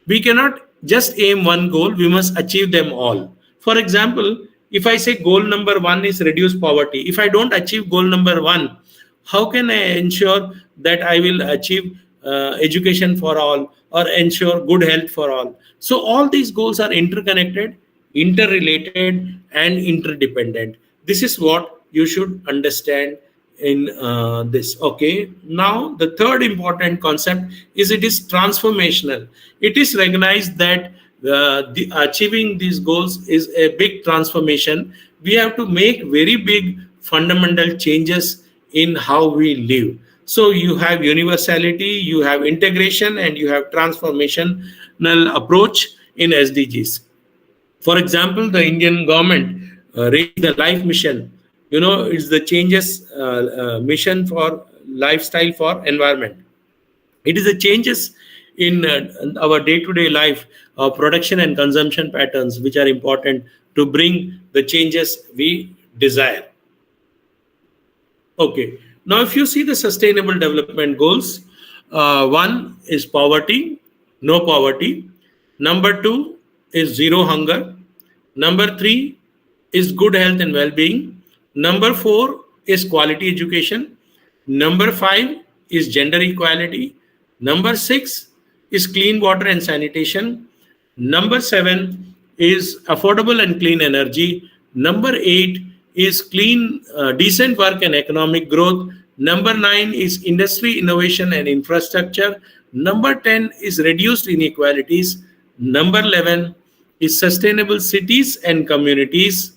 We cannot just aim one goal, we must achieve them all. For example, if I say goal number 1 is reduce poverty, if I don't achieve goal number 1, how can I ensure that I will achieve education for all or ensure good health for all? So all these goals are interconnected, interrelated, and interdependent. This is what you should understand in this. Okay, now the third important concept is it is transformational. It is recognized that achieving these goals is a big transformation. We have to make very big fundamental changes in how we live. So you have universality, you have integration, and you have transformational approach in SDGs. For example, the Indian government raised the life mission. It's the changes mission for lifestyle for environment. It is the changes in our day-to-day life, production and consumption patterns, which are important to bring the changes we desire. Okay, now if you see the Sustainable Development Goals, 1 is poverty, no poverty. Number 2 is zero hunger. Number 3 is good health and well-being. Number 4 is quality education. Number 5 is gender equality. Number 6 is clean water and sanitation. Number 7 is affordable and clean energy. Number 8 is clean, decent work and economic growth. Number 9 is industry, innovation and infrastructure. Number 10 is reduced inequalities. Number 11 is sustainable cities and communities.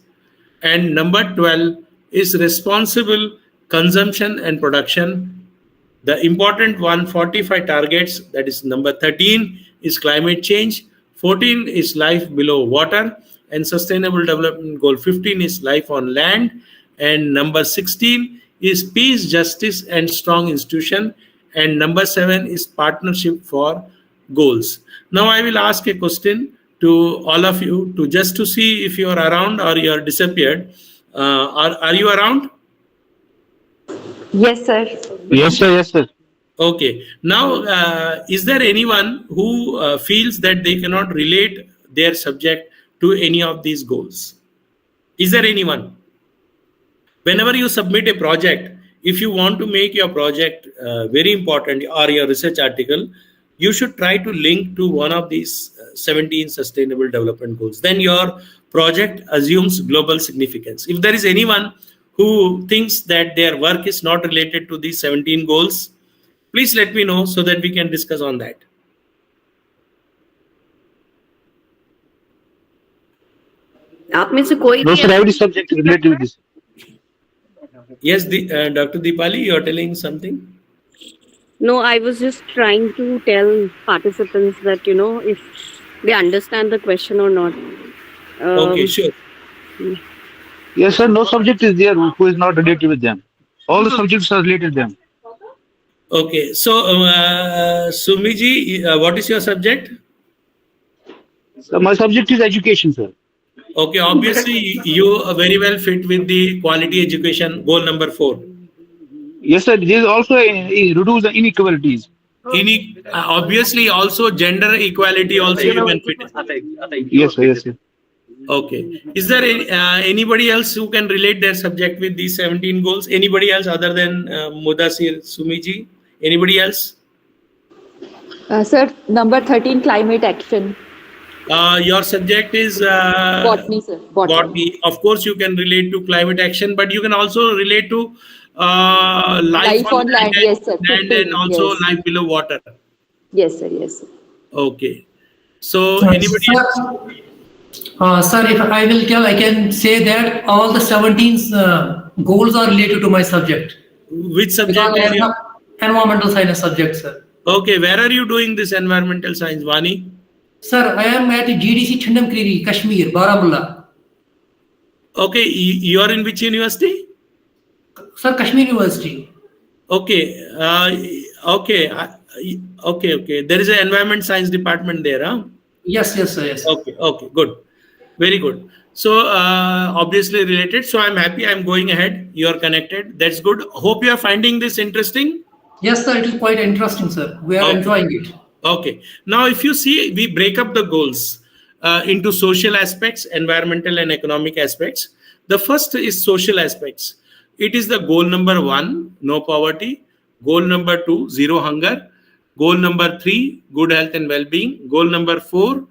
And number 12 is responsible consumption and production. The important 145 targets, that is number 13 is climate change, 14 is life below water, and Sustainable Development Goal 15 is life on land, and number 16 is peace, justice, and strong institution, and number 7 is partnership for goals. Now I will ask a question to all of you to just to see if you are around or you are disappeared. Are you around? Yes, sir. Yes, sir. Yes, sir. Okay. Now, is there anyone who feels that they cannot relate their subject to any of these goals? Is there anyone? Whenever you submit a project, if you want to make your project very important or your research article, you should try to link to one of these 17 Sustainable Development Goals. Then your project assumes global significance. If there is anyone who thinks that their work is not related to these 17 goals, please let me know so that we can discuss on that. आप में से कोई No, भी sir. Every subject is related to this. Yes, Dr. Deepali, you are telling something? No, I was just trying to tell participants that, if they understand the question or not. Okay, Um, sure. Yes, sir. No subject is there who is not related with them. All the subjects are related to them. Okay, so Sumiji, what is your subject? So my subject is education, sir. Okay, obviously you are very well fit with the quality education goal number 4. Yes, sir. There is also reduce the inequalities. Obviously also gender equality also you can fit in. Yes, sir. Yes, sir. Okay. Is there anybody else who can relate their subject with these 17 goals? Anybody else other than Mudasir, Sumiji? Anybody else? Sir, number 13, climate action. Your subject is Botany, sir. botany. Of course, you can relate to climate action, but you can also relate to life Life on on land, yes, sir. land and 15, also yes. life below water. Yes, sir. Yes, sir. Okay. So anybody else? Sir, if I will tell, I can say that all the 17 goals are related to my subject. Which subject Because are you? environmental science subject, sir. Okay, where are you doing this environmental science, Vani? Sir, I am at GDC Chandamkiri, Kashmir, Baramulla. Okay, you are in which university? Sir, Kashmir University. Okay, okay, okay. There is an environment science department there, huh? Yes, sir, yes. Okay, okay, good, very good. So obviously related. So I'm happy. I'm going ahead. You are connected. That's good. Hope you are finding this interesting. Yes, sir, it is quite interesting, sir. We are enjoying it. Okay. Now, if you see, we break up the goals into social aspects, environmental and economic aspects. The first is social aspects. It is the goal number 1, no poverty. Goal number 2, zero hunger. Goal number 3, good health and well-being. Goal number 4,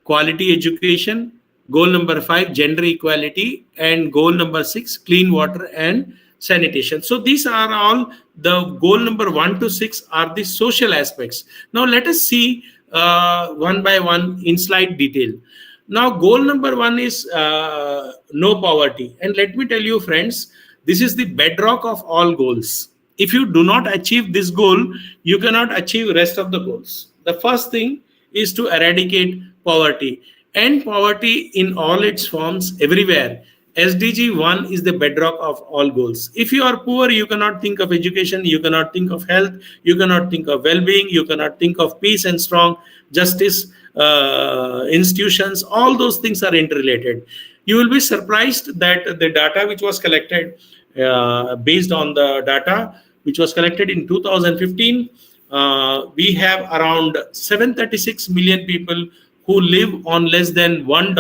quality education. Goal number 5, gender equality. And goal number 6, clean water and sanitation. So these are all the goal number 1 to 6 are the social aspects. Now let us see one by one in slight detail. Now goal number 1 is no poverty. And let me tell you, friends, this is the bedrock of all goals. If you do not achieve this goal, you cannot achieve rest of the goals. The first thing is to eradicate poverty. End poverty in all its forms everywhere. SDG 1 is the bedrock of all goals. If you are poor, you cannot think of education, you cannot think of health, you cannot think of well-being, you cannot think of peace and strong justice institutions. All those things are interrelated. You will be surprised that the data which was collected based on the data which was collected in 2015, we have around 736 million people who live on less than $1,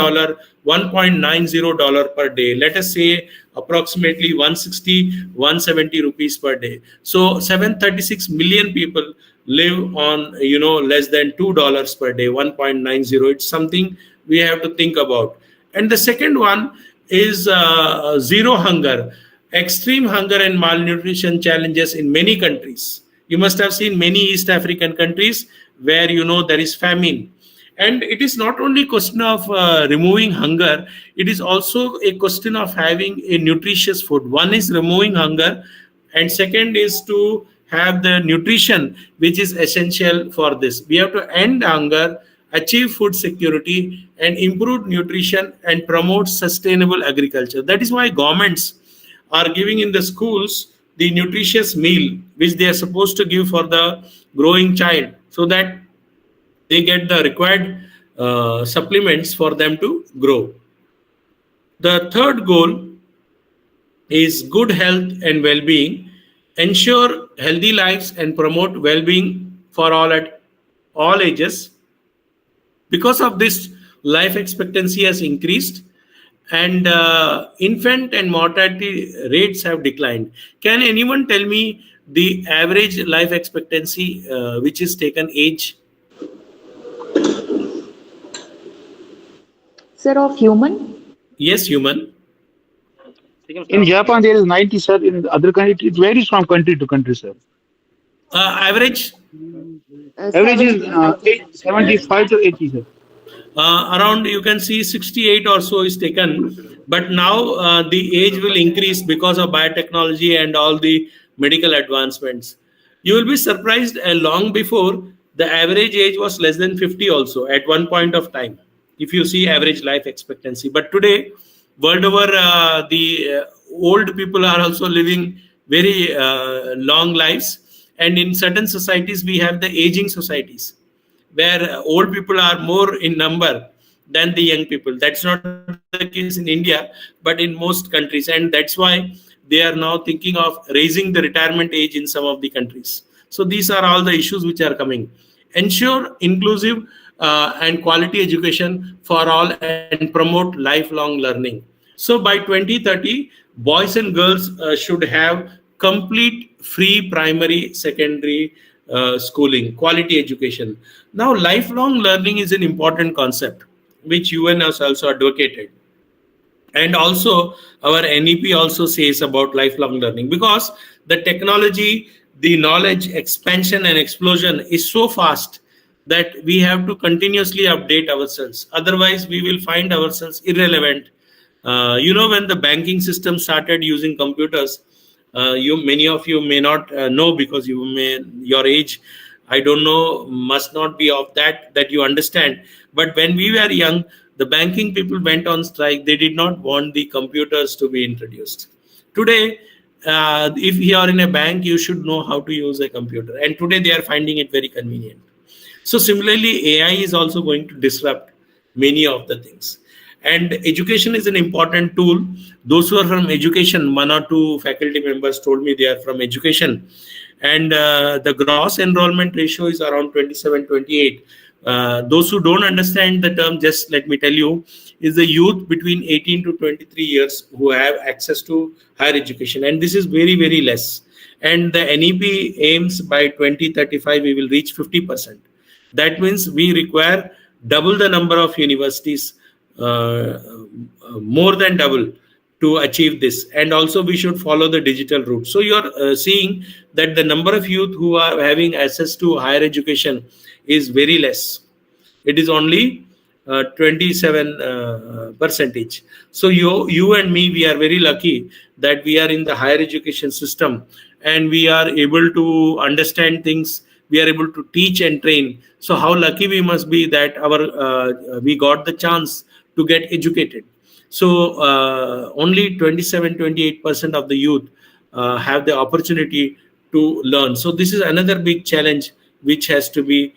$1.90 per day. Let us say approximately 160, 170 rupees per day. So 736 million people live on, less than $2 per day, 1.90. It's something we have to think about. And the second one is zero hunger. Extreme hunger and malnutrition challenges in many countries. You must have seen many East African countries where there is famine. And it is not only a question of removing hunger, it is also a question of having a nutritious food. One is removing hunger, and second is to have the nutrition which is essential for this. We have to end hunger, achieve food security, and improve nutrition and promote sustainable agriculture. That is why governments are giving in the schools the nutritious meal which they are supposed to give for the growing child, so that they get the required supplements for them to grow. The third goal is good health and well-being. Ensure healthy lives and promote well-being for all at all ages. Because of this, life expectancy has increased, and infant and mortality rates have declined. Can anyone tell me the average life expectancy which is taken age? Sir, of human? Yes, human. In Japan, there is 90, sir. In other countries, it varies from country to country, sir. Average? Average is 75 to 80, sir. Around, you can see 68 or so is taken. But now the age will increase because of biotechnology and all the medical advancements. You will be surprised, long before, the average age was less than 50 also at one point of time, if you see average life expectancy. But today, world over, the old people are also living very long lives. And in certain societies, we have the aging societies, where old people are more in number than the young people. That's not the case in India, but in most countries. And that's why they are now thinking of raising the retirement age in some of the countries. So these are all the issues which are coming. Ensure inclusive and quality education for all and promote lifelong learning. So by 2030, boys and girls should have complete free primary, secondary schooling, quality education. Now, lifelong learning is an important concept which UN has also advocated. And also our NEP also says about lifelong learning, because the technology, the knowledge expansion and explosion is so fast that we have to continuously update ourselves. Otherwise, we will find ourselves irrelevant. When the banking system started using computers, many of you may not know, because your age, I don't know, must not be of that you understand. But when we were young, the banking people went on strike. They did not want the computers to be introduced. Today, if you are in a bank, you should know how to use a computer. And today they are finding it very convenient. So similarly, AI is also going to disrupt many of the things. And education is an important tool. Those who are from education, one or two faculty members told me they are from education. And the gross enrollment ratio is around 27, 28. Those who don't understand the term, just let me tell you, is the youth between 18 to 23 years who have access to higher education. And this is very, very less. And the NEP aims by 2035, we will reach 50%. That means we require double the number of universities, more than double, to achieve this. And also we should follow the digital route. So you're seeing that the number of youth who are having access to higher education is very less. It is only 27 percentage. So you and me, we are very lucky that we are in the higher education system, and we are able to understand things. We are able to teach and train. So how lucky we must be that we got the chance to get educated. So only 27, 28% of the youth have the opportunity to learn. So this is another big challenge which has to be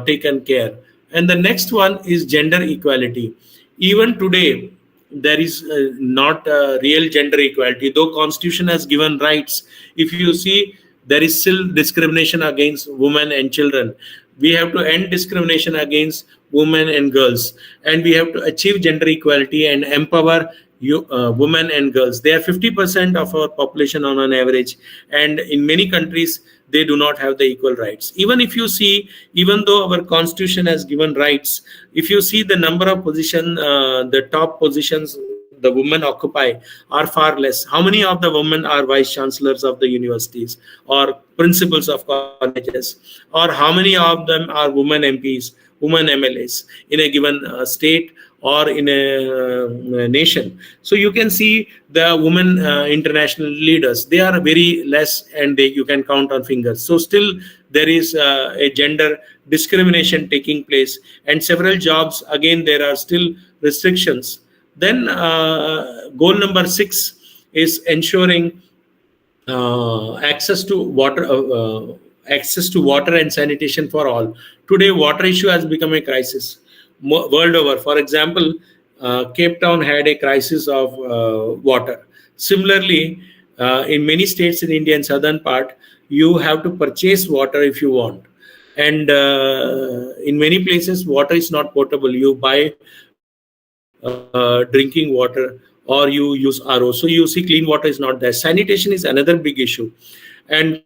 taken care. And the next one is gender equality. Even today, there is not real gender equality, though Constitution has given rights. If you see, there is still discrimination against women and children. We have to end discrimination against women and girls, and we have to achieve gender equality and empower women and girls. They are 50% of our population on an average, and in many countries they do not have the equal rights. Even if you see, even though our constitution has given rights, if you see the number of positions, the top positions the women occupy are far less. How many of the women are vice chancellors of the universities or principals of colleges, or how many of them are women MPs, women MLAs in a given state or in a nation? So you can see the women international leaders, they are very less, and you can count on fingers. So still there is a gender discrimination taking place, and several jobs, again, there are still restrictions. Then goal number 6 is ensuring access to water and sanitation for all. Today, water issue has become a crisis world over. For example, Cape Town had a crisis of water. Similarly, in many states in India and southern part, you have to purchase water if you want. And in many places, water is not potable. You buy drinking water or you use RO. So you see clean water is not there. Sanitation is another big issue. And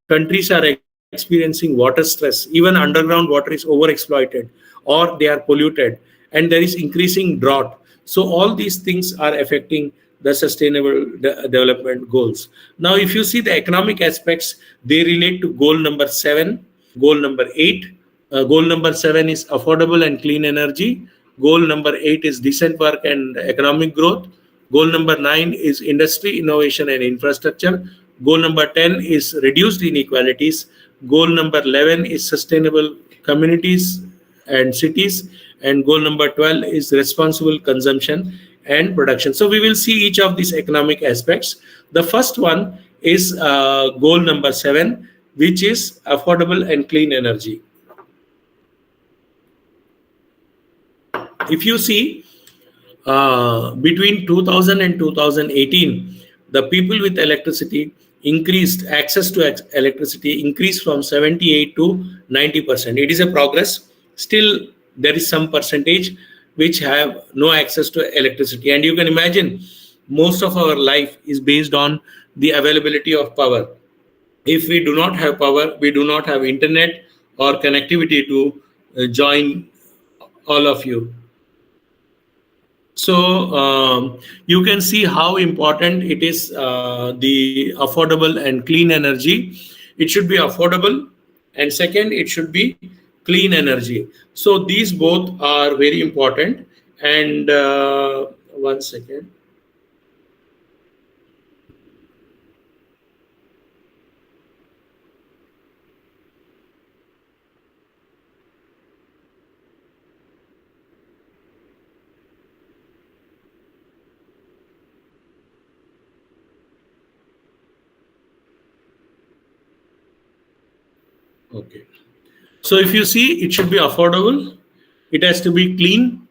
countries are experiencing water stress. Even underground water is overexploited or they are polluted. And there is increasing drought. So all these things are affecting the sustainable development goals. Now, if you see the economic aspects, they relate to goal number 7, goal number 8. Goal number 7 is affordable and clean energy. Goal number 8 is decent work and economic growth. Goal number 9 is industry, innovation and infrastructure. Goal number 10 is reduced inequalities. Goal number 11 is sustainable communities and cities. And goal number 12 is responsible consumption and production. So we will see each of these economic aspects. The first one is goal number 7, which is affordable and clean energy. If you see, between 2000 and 2018, the people with electricity increased, access to electricity increased from 78 to 90%. It is a progress. Still, there is some percentage which have no access to electricity. And you can imagine, most of our life is based on the availability of power. If we do not have power, we do not have internet or connectivity to join all of you. So you can see how important it is, the affordable and clean energy. It should be affordable, and second, it should be clean energy. So these both are very important. And one second. Okay. So if you see, it should be affordable, it has to be clean,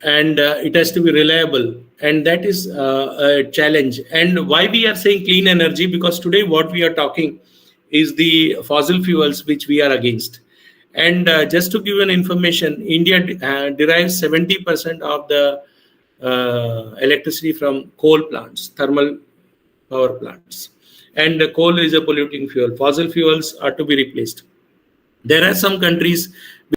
and it has to be reliable. And that is a challenge. And why we are saying clean energy? Because today what we are talking is the fossil fuels which we are against. And just to give an information, India derives 70% of the electricity from coal plants, thermal power plants. And coal is a polluting fuel. Fossil fuels are to be replaced. There are some countries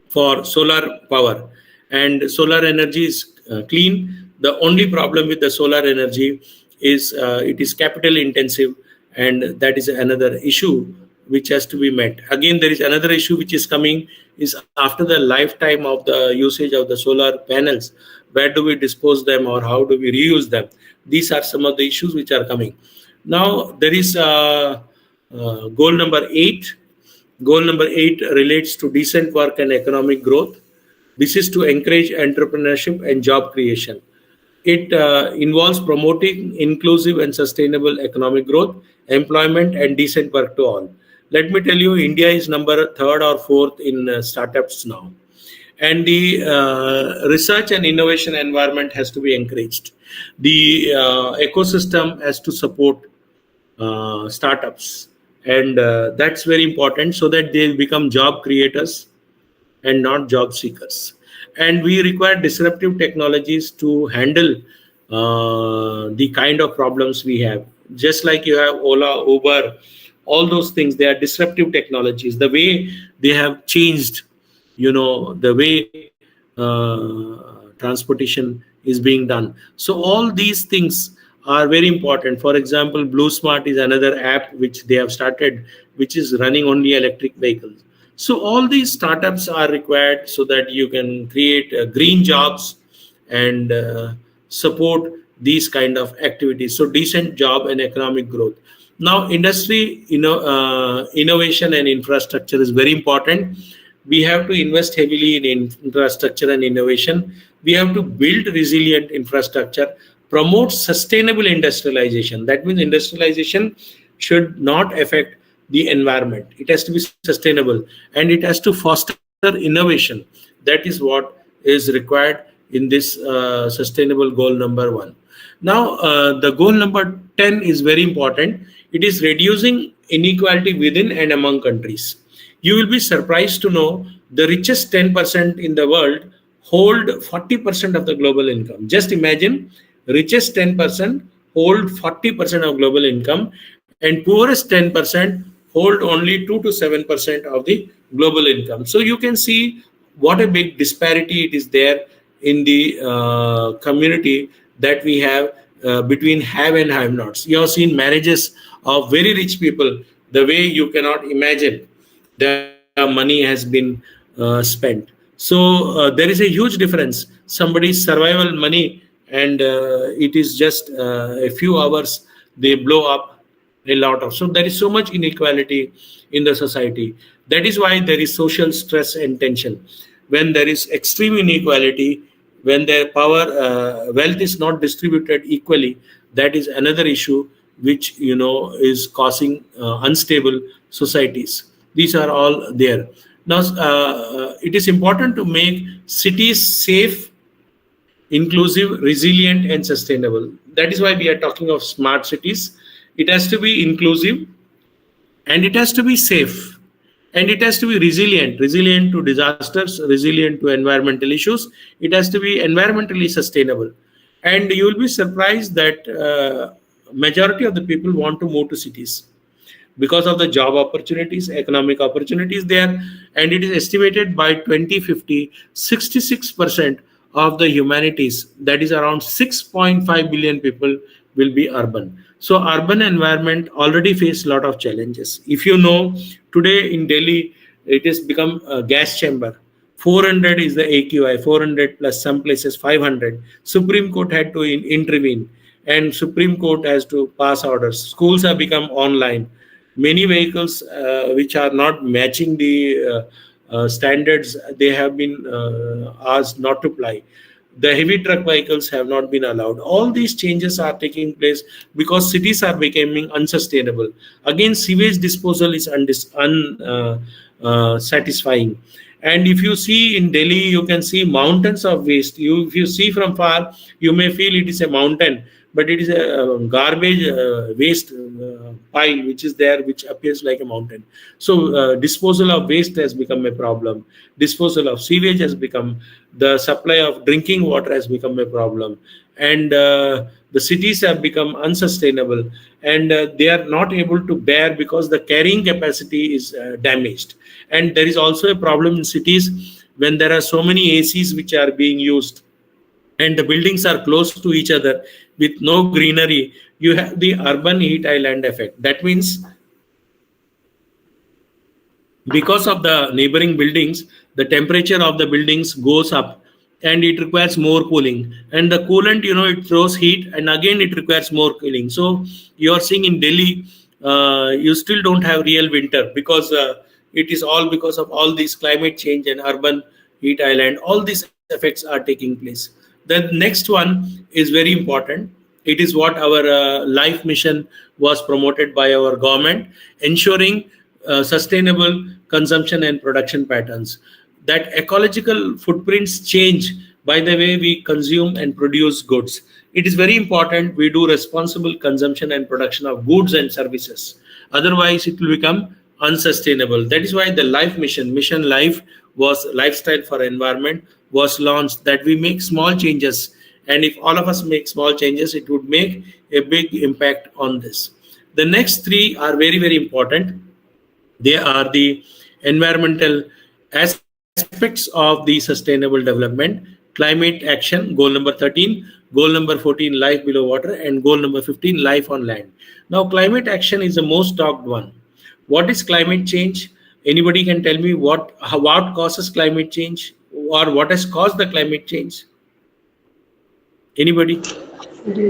for solar power, and solar energy is clean. The only problem with the solar energy is it is capital intensive, and that is another issue which has to be met. Again, there is another issue which is coming, is after the lifetime of the usage of the solar panels, where do we dispose them or how do we reuse them? These are some of the issues which are coming. Now, there is goal number 8. Goal number 8 relates to decent work and economic growth. This is to encourage entrepreneurship and job creation. It involves promoting inclusive and sustainable economic growth, employment, and decent work to all. Let me tell you, India is number 3rd or 4th in startups now. And the research and innovation environment has to be encouraged. The ecosystem has to support startups. And that's very important, so that they become job creators and not job seekers. And we require disruptive technologies to handle the kind of problems we have. Just like you have Ola, Uber, all those things, they are disruptive technologies. The way they have changed, the way transportation is being done. So all these things are very important. For example, Blue Smart is another app which they have started, which is running only electric vehicles. So all these startups are required so that you can create green jobs and support these kind of activities. So decent job and economic growth. Now, industry, innovation and infrastructure is very important. We have to invest heavily in infrastructure and innovation. We have to build resilient infrastructure, promote sustainable industrialization. That means industrialization should not affect the environment. It has to be sustainable, and it has to foster innovation. That is what is required in this sustainable goal number 1. Now, the goal number 10 is very important. It is reducing inequality within and among countries. You will be surprised to know the richest 10% in the world hold 40% of the global income. Just imagine, richest 10% hold 40% of global income, and poorest 10% hold only 2 to 7% of the global income. So you can see what a big disparity it is there in the community that we have between have and have nots. You have seen marriages of very rich people, the way you cannot imagine their money has been spent. So there is a huge difference. Somebody's survival money, and it is just a few hours they blow up a lot of. So there is so much inequality in the society. That is why there is social stress and tension. When there is extreme inequality, when their power, wealth is not distributed equally, that is another issue which is causing unstable societies. These are all there. Now, it is important to make cities safe, inclusive, resilient, and sustainable. That is why we are talking of smart cities. It has to be inclusive, and it has to be safe, and it has to be resilient to disasters, resilient to environmental issues. It has to be environmentally sustainable. And you will be surprised that majority of the people want to move to cities because of the job opportunities, economic opportunities there. And it is estimated by 2050, 66% of the humanities, that is around 6.5 billion people, will be urban. So urban environment already face a lot of challenges. If you know, today in Delhi, it has become a gas chamber. 400 is the AQI, 400 plus some places 500. Supreme Court had to intervene, and Supreme Court has to pass orders. Schools have become online. Many vehicles which are not matching the standards, they have been asked not to ply. The heavy truck vehicles have not been allowed. All these changes are taking place because cities are becoming unsustainable. Again, sewage disposal is unsatisfying. And if you see in Delhi, you can see mountains of waste. If you see from far, you may feel it is a mountain, but it is a garbage waste pile which is there, which appears like a mountain. So disposal of waste has become a problem. Disposal of sewage has become, the supply of drinking water has become a problem. And the cities have become unsustainable, and they are not able to bear because the carrying capacity is damaged. And there is also a problem in cities when there are so many ACs which are being used, and the buildings are close to each other with no greenery. You have the urban heat island effect. That means because of the neighboring buildings, the temperature of the buildings goes up, and it requires more cooling. And the coolant, it throws heat, and again it requires more cooling. So you are seeing in Delhi, you still don't have real winter because it is all because of all these climate change and urban heat island. All these effects are taking place. The next one is very important. It is what our life mission was promoted by our government, ensuring sustainable consumption and production patterns. That ecological footprints change by the way we consume and produce goods. It is very important we do responsible consumption and production of goods and services. Otherwise, it will become unsustainable. That is why the life mission life was lifestyle for environment, was launched, that we make small changes. And if all of us make small changes, it would make a big impact on this. The next three are very, very important. They are the environmental aspects of the sustainable development: climate action, goal number 13, goal number 14, life below water, and goal number 15, life on land. Now, climate action is the most talked one. What is climate change? Anybody can tell me what causes climate change, or what has caused the climate change? Anybody?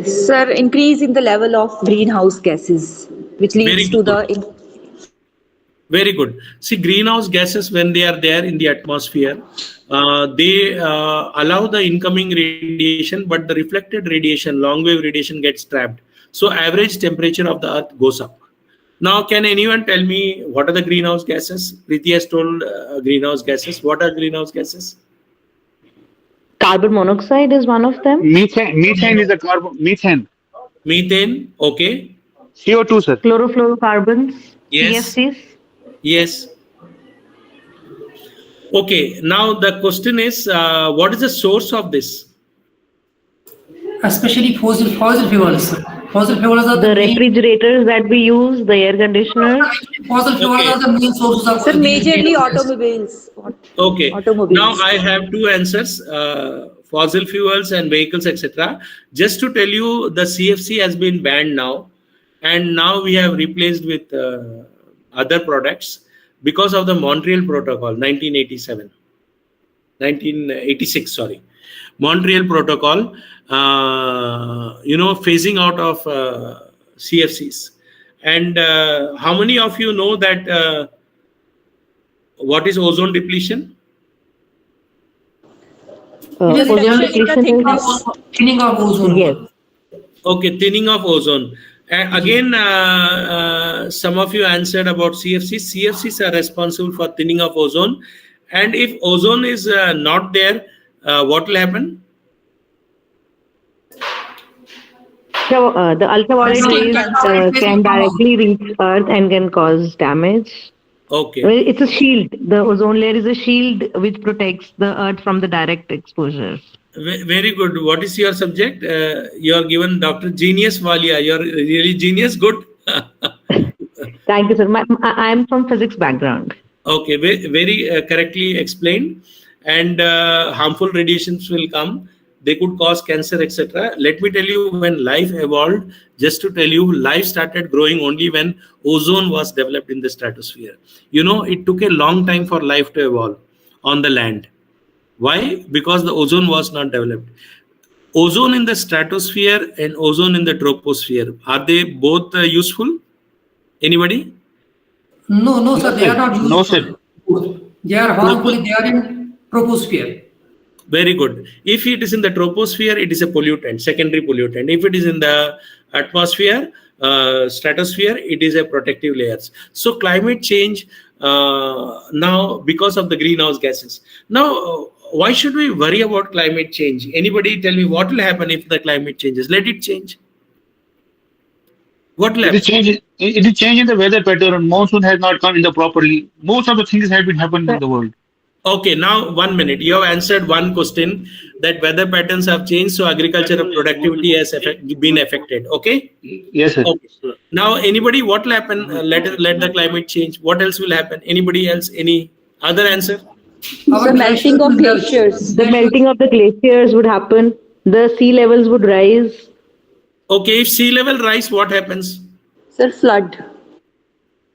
Sir, increase in the level of greenhouse gases, which leads to the... Very good. See, greenhouse gases, when they are there in the atmosphere, they allow the incoming radiation, but the reflected radiation, long wave radiation, gets trapped. So average temperature of the earth goes up. Now, can anyone tell me what are the greenhouse gases? Preeti has told greenhouse gases. What are greenhouse gases? Carbon monoxide is one of them. Methane is a carbon. Methane, okay. CO2, sir. Chlorofluorocarbons, Yes. CFCs. Yes. Okay. Now the question is, what is the source of this? Especially fossil fuels. Fossil fuels are The refrigerators that we use, the air conditioners. Fossil fuels are the main sources of... Sir, majorly automobiles. Okay. Automobiles. Now I have two answers: fossil fuels and vehicles, etc. Just to tell you, the CFC has been banned now, and now we have replaced with other products because of the Montreal Protocol, 1986. Sorry, Montreal Protocol. Phasing out of CFCs. And how many of you know that what is ozone depletion? Ozone depletion is Thinning of ozone. yes. Okay, thinning of ozone. Again, some of you answered about CFCs. CFCs are responsible for thinning of ozone. And if ozone is not there, what will happen? So the ultraviolet rays can directly reach Earth and can cause damage. Okay. Well, it's a shield. The ozone layer is a shield which protects the Earth from the direct exposure. Very good. What is your subject? You are given Dr. Genius Walia. You are really genius. Good. Thank you, sir. I am from physics background. Okay, very correctly explained. And harmful radiations will come. They could cause cancer, etc. Let me tell you, when life evolved, just to tell you, life started growing only when ozone was developed in the stratosphere. You know, it took a long time for life to evolve on the land. Why? Because the ozone was not developed. Ozone in the stratosphere and ozone in the troposphere, are they both useful? Anybody? No, sir, they are not useful. No, sir. They are harmful if they are in troposphere. Very good. If it is in the troposphere, it is a pollutant, secondary pollutant. If it is in the atmosphere, stratosphere, it is a protective layers. So climate change now, because of the greenhouse gases. Now, why should we worry about climate change? Anybody tell me what will happen if the climate changes? Let it change. What will happen? It is changing the weather pattern. Monsoon has not come in the properly. Most of the things have been happening in the world. Okay, now 1 minute. You have answered one question that weather patterns have changed, so agricultural productivity has been affected. Okay. Yes, sir. Okay. Now, anybody, what will happen? Let the climate change. What else will happen? Anybody else? Any other answer? The melting of glaciers. The melting of the glaciers would happen. The sea levels would rise. Okay, if sea level rise, what happens? Sir, flood.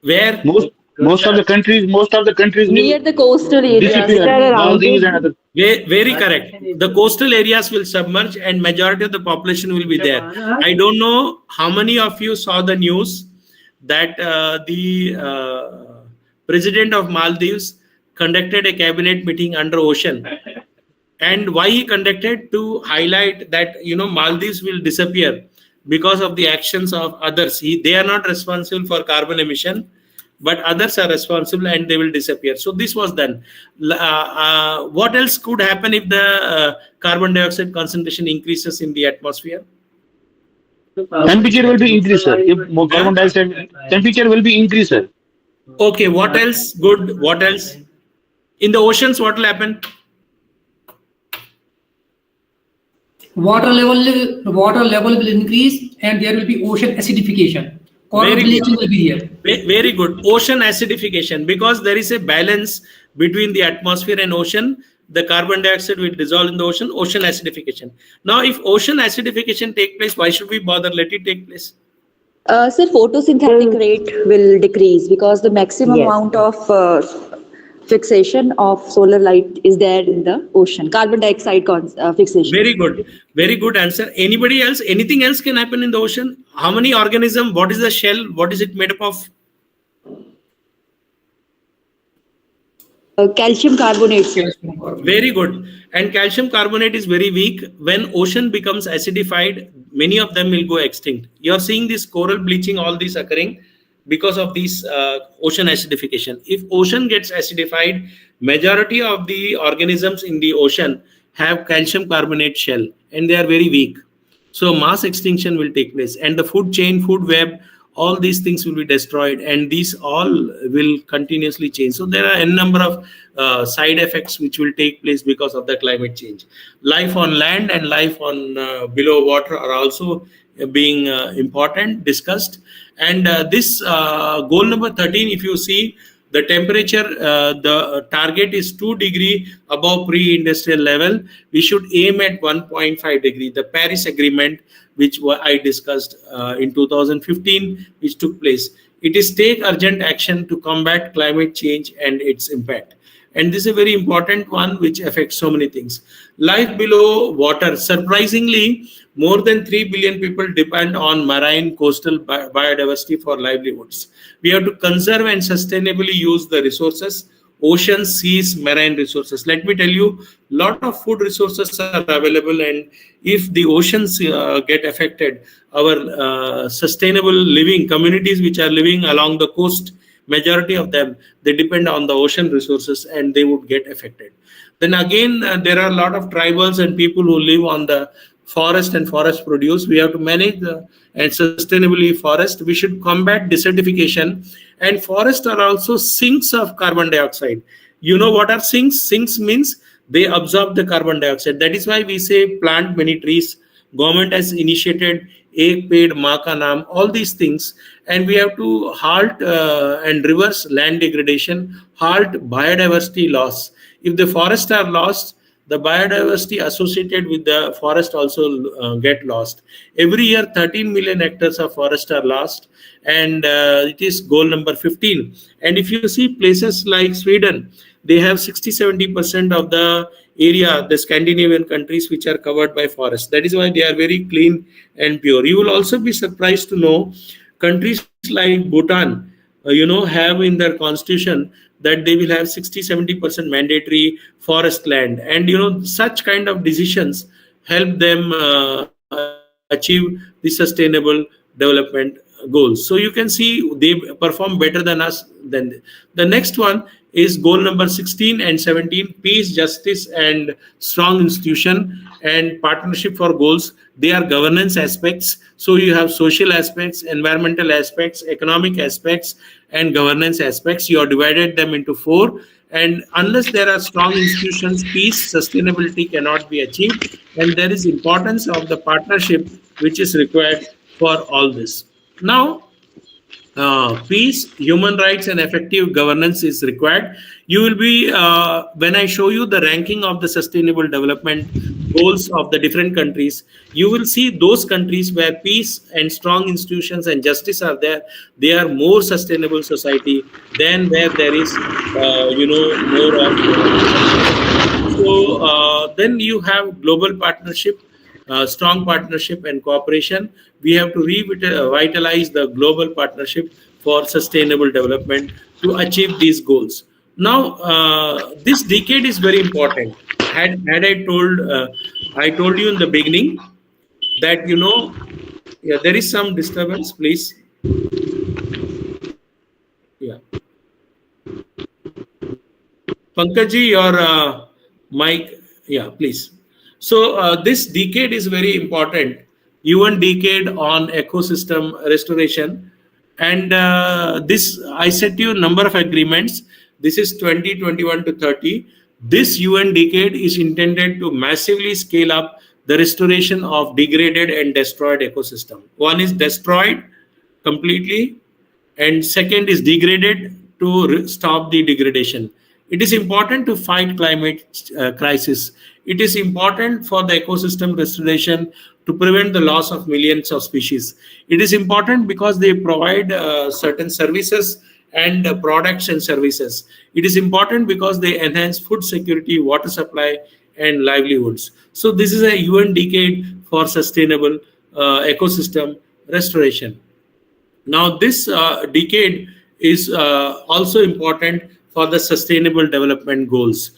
Where? Most of the countries Near the coastal areas. disappear. Maldives and other. Very correct. The coastal areas will submerge and majority of the population will be there. I don't know how many of you saw the news that the president of Maldives conducted a cabinet meeting under ocean. And why he conducted? To highlight that, you know, Maldives will disappear because of the actions of others. They are not responsible for carbon emission, but others are responsible and they will disappear. So this was done. What else could happen if the carbon dioxide concentration increases in the atmosphere? Temperature will be increased, sir. If more carbon dioxide, temperature will be increased, sir. Okay, what else? Good. What else? In the oceans, what will happen? Water level will increase and there will be ocean acidification. Coral bleaching will be there. Very good. Ocean acidification, because there is a balance between the atmosphere and ocean. The carbon dioxide will dissolve in the ocean. Ocean acidification. Now, if ocean acidification take place, why should we bother? Let it take place. Sir, photosynthetic rate will decrease because the maximum amount of fixation of solar light is there in the ocean. Carbon dioxide fixation. Very good. Very good answer. Anybody else? Anything else can happen in the ocean? How many organisms? What is the shell? What is it made up of? Calcium carbonate. Very good. And calcium carbonate is very weak. When ocean becomes acidified, many of them will go extinct. You are seeing this coral bleaching, all this occurring because of this ocean acidification. If ocean gets acidified, majority of the organisms in the ocean have calcium carbonate shell and they are very weak. So mass extinction will take place and the food chain, food web, all these things will be destroyed and these all will continuously change. So there are a number of side effects which will take place because of the climate change. Life on land and life on below water are also being important, discussed. And this goal number 13, if you see the temperature, the target is 2 degrees above pre-industrial level. We should aim at 1.5 degrees. The Paris Agreement, which I discussed in 2015, which took place. It is take urgent action to combat climate change and its impact. And this is a very important one which affects so many things. Life below water. Surprisingly, more than 3 billion people depend on marine coastal biodiversity for livelihoods. We have to conserve and sustainably use the resources, oceans, seas, marine resources. Let me tell you, a lot of food resources are available, and if the oceans get affected, our sustainable living communities which are living along the coast, majority of them, they depend on the ocean resources, and they would get affected. Then again, there are a lot of tribals and people who live on the forest and forest produce. We have to manage and sustainably forest. We should combat desertification, and forests are also sinks of carbon dioxide. You know what are sinks? Sinks means they absorb the carbon dioxide. That is why we say plant many trees. Government has initiated Ek Ped Maa Ka Naam, all these things, and we have to halt and reverse land degradation, halt biodiversity loss. If the forests are lost, the biodiversity associated with the forest also get lost. Every year, 13 million hectares of forest are lost, and it is goal number 15. And if you see places like Sweden, they have 60-70% of the area, the Scandinavian countries, which are covered by forests. That is why they are very clean and pure. You will also be surprised to know countries like Bhutan, have in their constitution that they will have 60-70% mandatory forest land. And such kind of decisions help them achieve the sustainable development goals. So you can see they perform better than us. Then the next one is goal number 16 and 17, peace, justice, and strong institution and partnership for goals. They are governance aspects. So you have social aspects, environmental aspects, economic aspects, and governance aspects. You have divided them into 4. And unless there are strong institutions, peace, sustainability cannot be achieved. And there is importance of the partnership which is required for all this. Now, peace, human rights, and effective governance is required. You will be, when I show you the ranking of the sustainable development goals of the different countries, you will see those countries where peace and strong institutions and justice are there. They are more sustainable society than where there is, more of. So then you have global partnership, strong partnership and cooperation. We have to revitalize the global partnership for sustainable development to achieve these goals. Now, this decade is very important. Had I told you in the beginning that there is some disturbance, please. Yeah, Pankajji, your mic. Yeah, please. So this decade is very important. UN decade on ecosystem restoration, and this I set you a number of agreements. This is 2021 to 30. This UN decade is intended to massively scale up the restoration of degraded and destroyed ecosystem. One is destroyed completely, and second is degraded to stop the degradation. It is important to fight climate crisis. It is important for the ecosystem restoration to prevent the loss of millions of species. It is important because they provide certain services and products and services. It is important because they enhance food security, water supply, and livelihoods. So this is a UN decade for sustainable ecosystem restoration. Now this decade is also important for the sustainable development goals.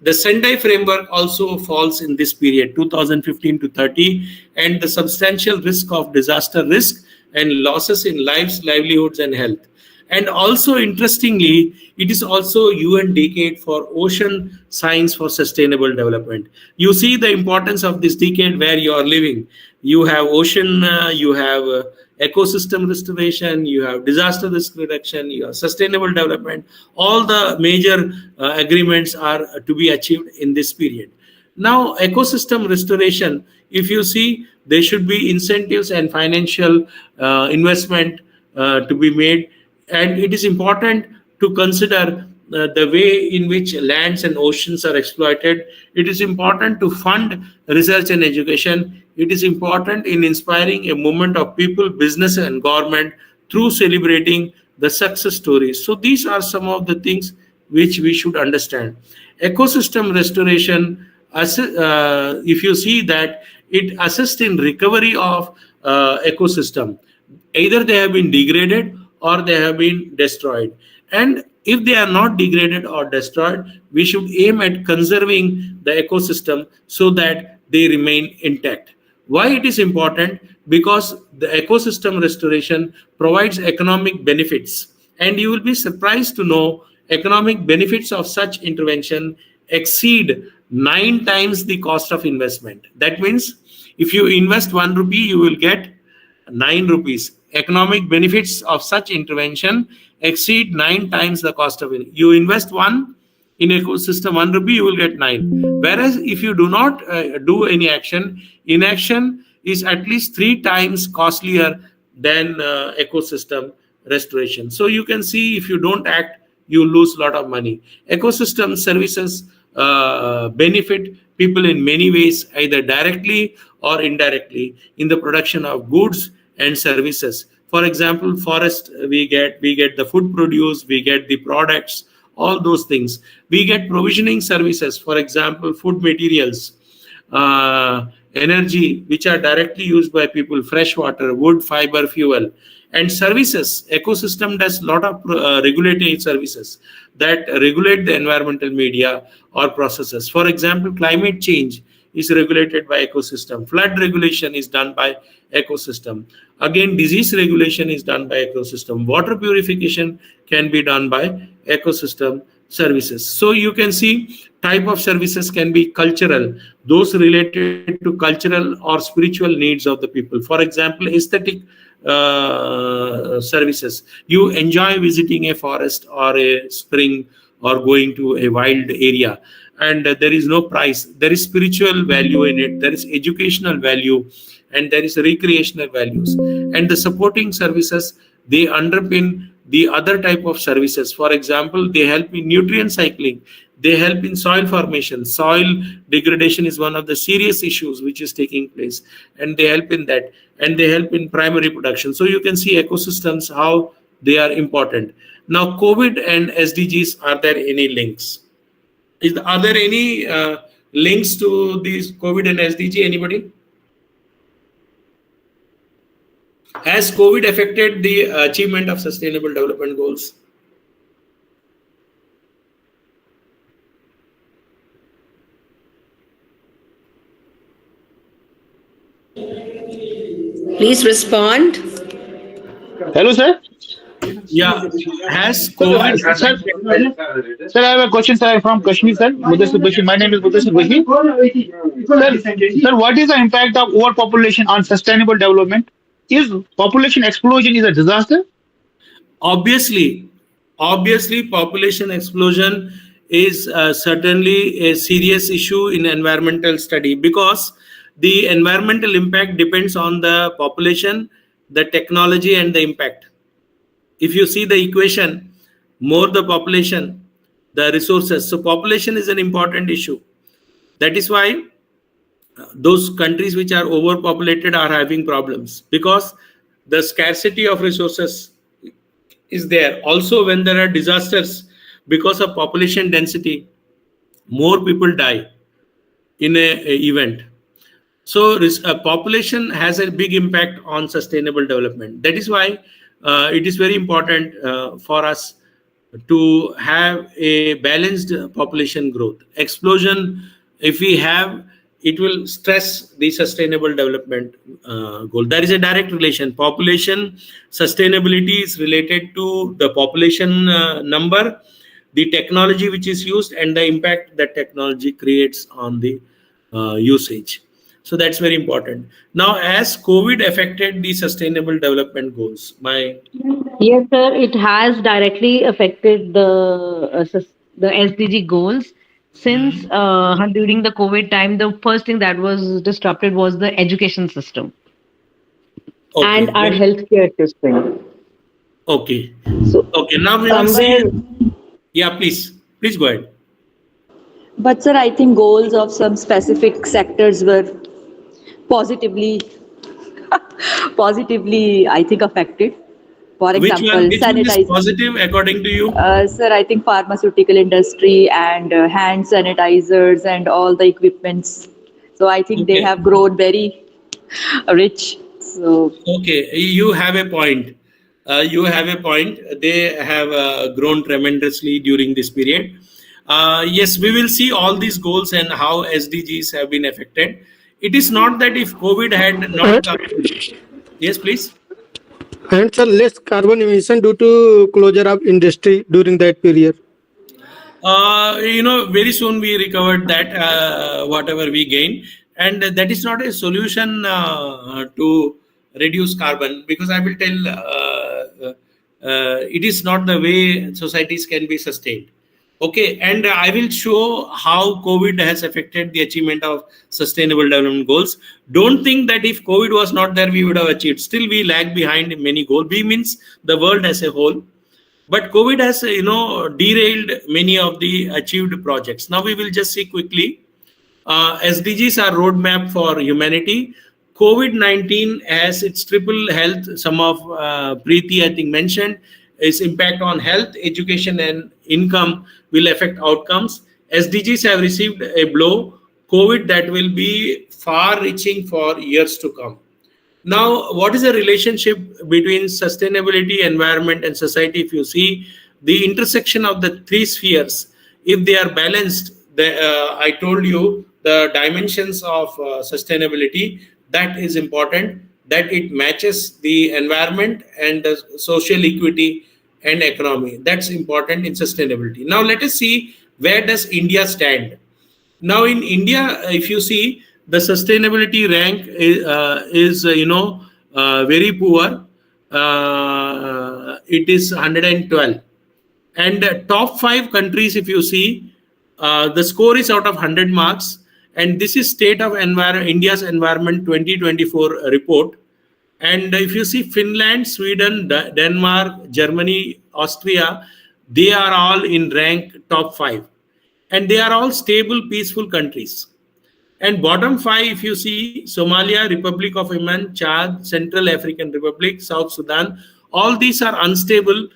The Sendai framework also falls in this period, 2015 to 30, and the substantial risk of disaster risk and losses in lives, livelihoods, and health. And also, interestingly, it is also UN decade for ocean science for sustainable development. You see the importance of this decade where you are living. You have ocean, you have ecosystem restoration, you have disaster risk reduction, you have sustainable development. All the major agreements are to be achieved in this period. Now, ecosystem restoration, if you see, there should be incentives and financial investment to be made. And it is important to consider the way in which lands and oceans are exploited. It is important to fund research and education. It is important in inspiring a movement of people, business, and government through celebrating the success stories. So these are some of the things which we should understand. Ecosystem restoration, if you see that it assists in recovery of ecosystem. Either they have been degraded or they have been destroyed. And if they are not degraded or destroyed, we should aim at conserving the ecosystem so that they remain intact. Why it is important? Because the ecosystem restoration provides economic benefits, and you will be surprised to know economic benefits of such intervention exceed 9 times the cost of investment. That means if you invest 1 rupee, you will get 9 rupees. Economic benefits of such intervention exceed 9 times the cost of it. You invest 1 in ecosystem, 1 rupee, you will get 9. Whereas if you do not do any action, inaction is at least 3 times costlier than ecosystem restoration. So you can see, if you don't act, you lose a lot of money. Ecosystem services benefit people in many ways, either directly or indirectly, in the production of goods and services. For example, forest, we get the food produce, we get the products, all those things. We get provisioning services, for example, food materials, energy, which are directly used by people, fresh water, wood, fiber, fuel, and services. Ecosystem does a lot of regulatory services that regulate the environmental media or processes. For example, climate change is regulated by ecosystem. Flood regulation is done by ecosystem. Again, disease regulation is done by ecosystem. Water purification can be done by ecosystem services. So you can see type of services can be cultural, those related to cultural or spiritual needs of the people. For example, aesthetic services. You enjoy visiting a forest or a spring or going to a wild area, and there is no price. There is spiritual value in it, there is educational value, and there is recreational values. And the supporting services, they underpin the other type of services. For example, they help in nutrient cycling, they help in soil formation. Soil degradation is one of the serious issues which is taking place, and they help in that, and they help in primary production. So you can see ecosystems, how they are important. Now, COVID and SDGs, are there any links? Are there any links to these COVID and SDG? Anybody? Has COVID affected the achievement of sustainable development goals? Please respond. Hello, sir. Yeah. Has COVID? Sir, I have a question, sir. I'm from Kashmir, sir. Mudassir Bashir. My name is Mudassir Bashir. Sir, what is the impact of overpopulation on sustainable development? Is population explosion is a disaster? Obviously, population explosion is certainly a serious issue in environmental study, because the environmental impact depends on the population, the technology, and the impact. If you see the equation, more the population, the resources. So population is an important issue. That is why those countries which are overpopulated are having problems, because the scarcity of resources is there. Also, when there are disasters, because of population density, more people die in an event. So population has a big impact on sustainable development. That is why it is very important for us to have a balanced population growth. Explosion, if we have, it will stress the sustainable development goal. There is a direct relation. Population sustainability is related to the population number, the technology which is used, and the impact that technology creates on the usage. So that's very important. Now, as COVID affected the sustainable development goals, Yes, sir. It has directly affected the SDG goals. Since during the COVID time, the first thing that was disrupted was the education system and our healthcare system. Okay. So, okay. Now we will see. Yeah, please go ahead. But sir, I think goals of some specific sectors were positively, I think, affected. For Which example, which one is sanitize. positive according to you? Sir, I think pharmaceutical industry and hand sanitizers and all the equipments. So I think they Okay. have grown very rich. So Okay, you have a point. You have a point. They have grown tremendously during this period. Yes, we will see all these goals and how SDGs have been affected. It is not that if COVID had not come. Yes, please. And sir, less carbon emission due to closure of industry during that period. Very soon we recovered that whatever we gained, and that is not a solution to reduce carbon, because I will tell it is not the way societies can be sustained. Okay, and I will show how COVID has affected the achievement of sustainable development goals. Don't think that if COVID was not there, we would have achieved. Still, we lag behind in many goals. We means the world as a whole. But COVID has, derailed many of the achieved projects. Now we will just see quickly. SDGs are roadmap for humanity. COVID-19 has its triple health. Some of Preeti, I think, mentioned its impact on health, education, and income will affect outcomes. SDGs have received a blow. COVID that will be far-reaching for years to come. Now, what is the relationship between sustainability, environment, and society? If you see the intersection of the three spheres, if they are balanced, I told you the dimensions of sustainability, that is important, that it matches the environment and the social equity and economy. That's important in sustainability. Now, let us see, where does India stand? Now, in India, if you see, the sustainability rank is very poor. It is 112. And top 5 countries, if you see, the score is out of 100 marks. And this is State of India's Environment 2024 report. And if you see Finland, Sweden, Denmark, Germany, Austria, they are all in rank top 5. And they are all stable, peaceful countries. And bottom 5, if you see, Somalia, Republic of Yemen, Chad, Central African Republic, South Sudan, all these are unstable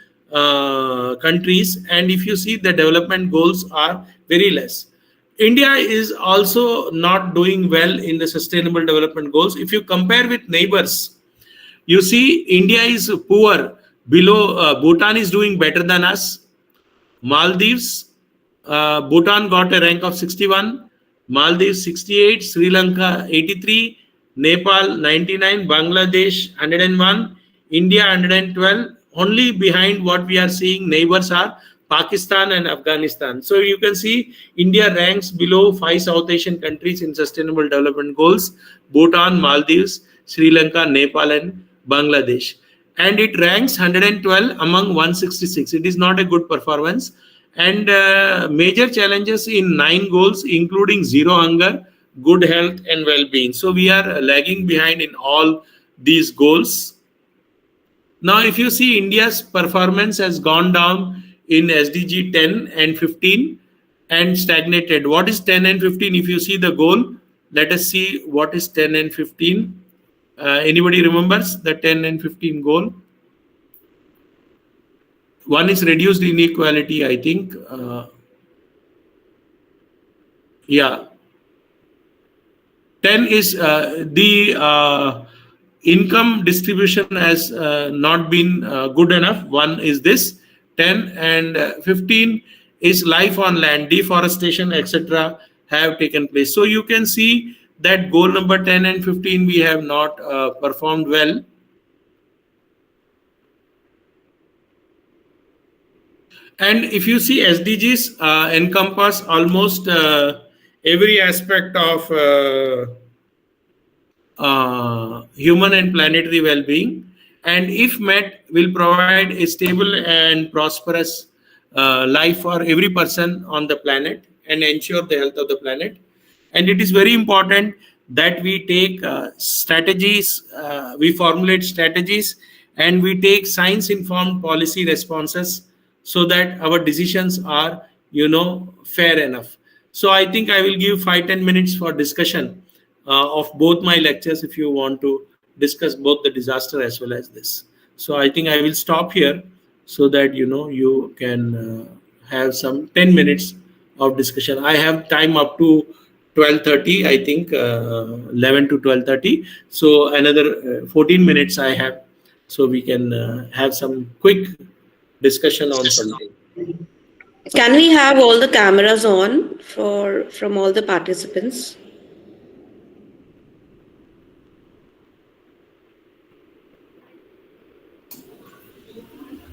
countries. And if you see, the development goals are very less. India is also not doing well in the sustainable development goals. If you compare with neighbors, you see India is poor. Below, Bhutan is doing better than us. Maldives, Bhutan got a rank of 61. Maldives 68, Sri Lanka 83, Nepal 99, Bangladesh 101, India 112. Only behind what we are seeing neighbors are Pakistan and Afghanistan. So you can see India ranks below 5 South Asian countries in sustainable development goals: Bhutan, Maldives, Sri Lanka, Nepal, and Bangladesh. And it ranks 112 among 166. It is not a good performance. And major challenges in 9 goals, including zero hunger, good health, and well-being. So we are lagging behind in all these goals. Now, if you see, India's performance has gone down in SDG 10 and 15 and stagnated. What is 10 and 15? If you see the goal, let us see what is 10 and 15. Anybody remembers the 10 and 15 goal? One is reduced inequality, I think. Yeah. 10 is the income distribution has not been good enough. One is this. 10 and 15 is life on land, deforestation, etc. have taken place. So you can see that goal number 10 and 15 we have not performed well. And if you see, SDGs encompass almost every aspect of human and planetary well-being, and if met, will provide a stable and prosperous life for every person on the planet and ensure the health of the planet. And it is very important that we take strategies, we formulate strategies, and we take science-informed policy responses so that our decisions are, fair enough. So I think I will give 5-10 minutes for discussion of both my lectures if you want to discuss both the disaster as well as this. So I think I will stop here so that you can have some 10 minutes of discussion. I have time up to 12:30, I think 11 to 12:30. So another 14 minutes I have, so we can have some quick discussion on something. Can we have all the cameras on from all the participants?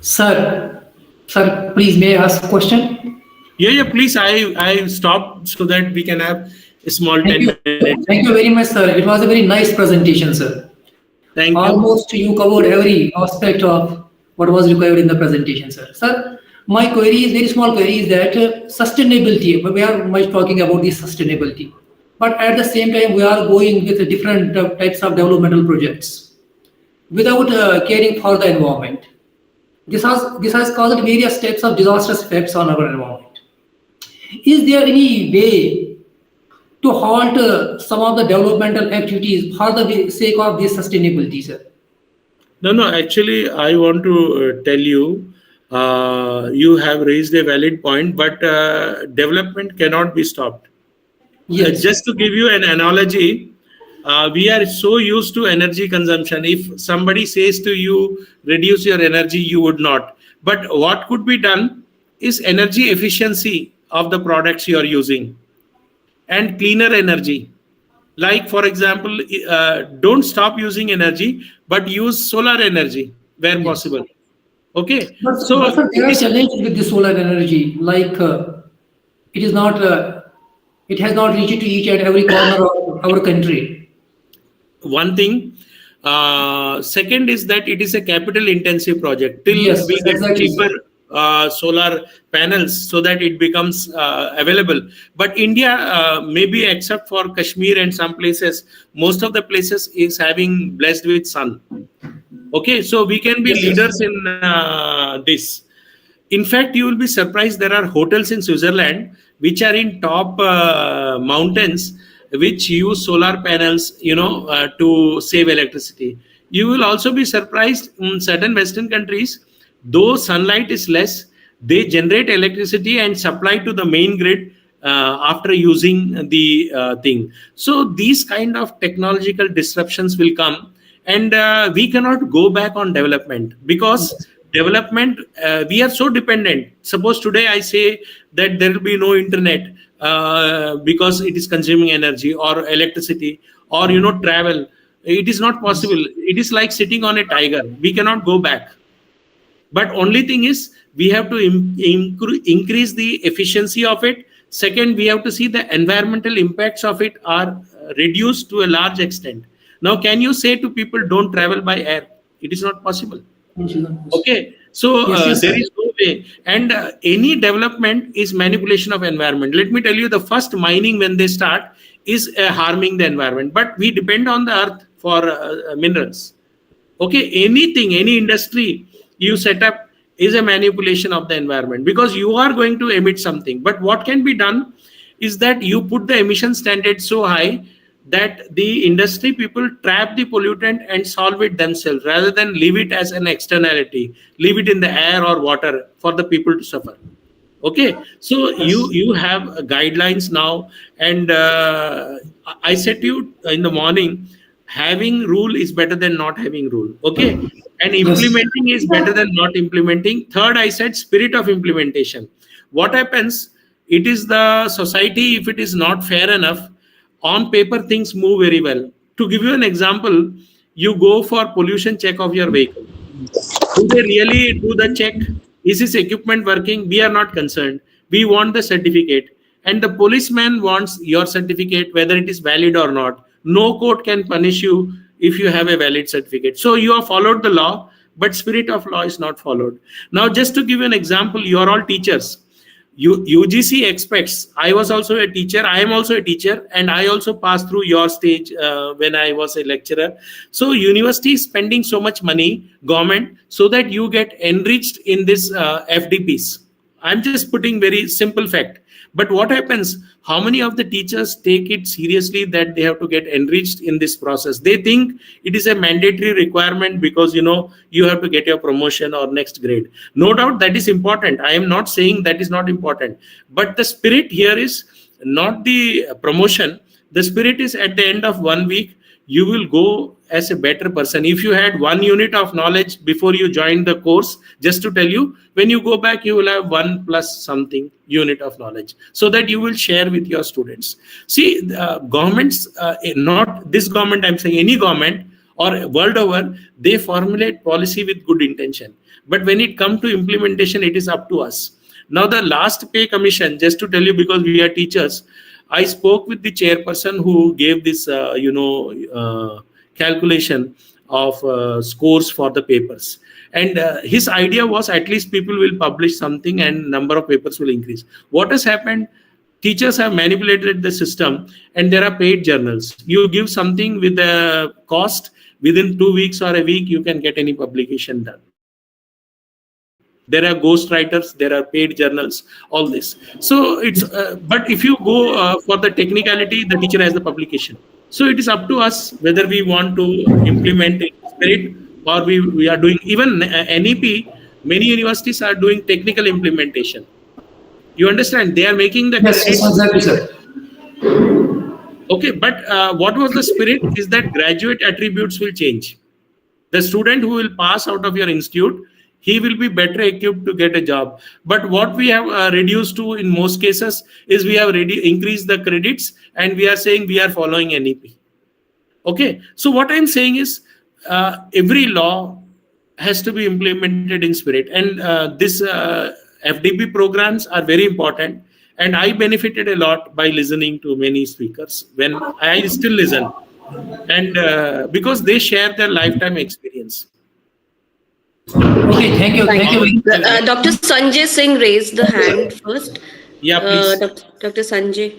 Sir, please may I ask a question? Yeah, please. I stopped so that we can have a small 10 minutes. Thank you very much, sir. It was a very nice presentation, sir. Thank you. Almost you covered every aspect of what was required in the presentation, sir. Sir, my query is very small query is that sustainability. We are much talking about the sustainability, but at the same time we are going with different types of developmental projects without caring for the environment. This has caused various types of disastrous effects on our environment. Is there any way to halt some of the developmental activities for the sake of this sustainability, sir? No. Actually, I want to tell you, you have raised a valid point, but development cannot be stopped. Yes. Just to give you an analogy, we are so used to energy consumption. If somebody says to you, reduce your energy, you would not. But what could be done is energy efficiency of the products you are using and cleaner energy. Like, for example, don't stop using energy, but use solar energy where possible. Okay. But sir, there are challenges with the solar energy. Like it is not, it has not reached to each and every corner of our country. One thing. Second is that it is a capital intensive project. Till we get cheaper solar panels so that it becomes available. But India, maybe except for Kashmir and some places, most of the places is having blessed with sun. Okay, so we can be leaders in this. In fact, you will be surprised, there are hotels in Switzerland which are in top mountains which use solar panels, to save electricity. You will also be surprised in certain Western countries, though sunlight is less, they generate electricity and supply to the main grid after using the thing. So these kind of technological disruptions will come, and we cannot go back on development, because development, we are so dependent. Suppose today I say that there will be no internet because it is consuming energy or electricity or travel. It is not possible. It is like sitting on a tiger. We cannot go back. But only thing is, we have to increase the efficiency of it. Second, we have to see the environmental impacts of it are reduced to a large extent. Now, can you say to people, don't travel by air? It is not possible. Okay, so there is no way. And any development is manipulation of environment. Let me tell you, the first mining when they start is harming the environment. But we depend on the earth for minerals. Okay, anything, any industry you set up is a manipulation of the environment, because you are going to emit something. But what can be done is that you put the emission standard so high that the industry people trap the pollutant and solve it themselves, rather than leave it as an externality, leave it in the air or water for the people to suffer. Okay, so you have guidelines now, and I said to you in the morning, having rule is better than not having rule. Okay, and implementing is better than not implementing. Third, I said spirit of implementation. What happens? It is the society, if it is not fair enough, on paper things move very well. To give you an example, you go for pollution check of your vehicle. Do they really do the check? Is this equipment working? We are not concerned. We want the certificate. And the policeman wants your certificate, whether it is valid or not. No court can punish you if you have a valid certificate. So you have followed the law, but spirit of law is not followed. Now, just to give you an example, you are all teachers. UGC expects, I was also a teacher, I am also a teacher, and I also passed through your stage when I was a lecturer. So university is spending so much money, government, so that you get enriched in this FDPs. I'm just putting very simple fact. But what happens? How many of the teachers take it seriously that they have to get enriched in this process? They think it is a mandatory requirement because you have to get your promotion or next grade. No doubt that is important. I am not saying that is not important. But the spirit here is not the promotion. The spirit is at the end of 1 week, you will go as a better person. If you had 1 unit of knowledge before you joined the course, just to tell you, when you go back, you will have 1 plus something unit of knowledge, so that you will share with your students. See, governments, not this government, I'm saying any government or world over, they formulate policy with good intention. But when it comes to implementation, it is up to us. Now, the last pay commission, just to tell you, because we are teachers, I spoke with the chairperson who gave this, calculation of scores for the papers. And his idea was at least people will publish something and number of papers will increase. What has happened? Teachers have manipulated the system and there are paid journals. You give something with a cost, within 2 weeks or a week, you can get any publication done. There are ghostwriters, there are paid journals, all this. So it's, but if you go for the technicality, the teacher has the publication. So it is up to us whether we want to implement it spirit or we are doing, even NEP, many universities are doing technical implementation. You understand? They are making the... Yes, exactly, sir. Okay, but what was the spirit is that graduate attributes will change. The student who will pass out of your institute, he will be better equipped to get a job. But what we have reduced to in most cases is we have increased the credits and we are saying we are following NEP. Okay, so what I'm saying is every law has to be implemented in spirit, and this FDP programs are very important. And I benefited a lot by listening to many speakers when I still listen, and because they share their lifetime experience. Okay, thank you. Thank you. Dr. Sanjay Singh raised the hand first. Yeah, please. Dr. Sanjay.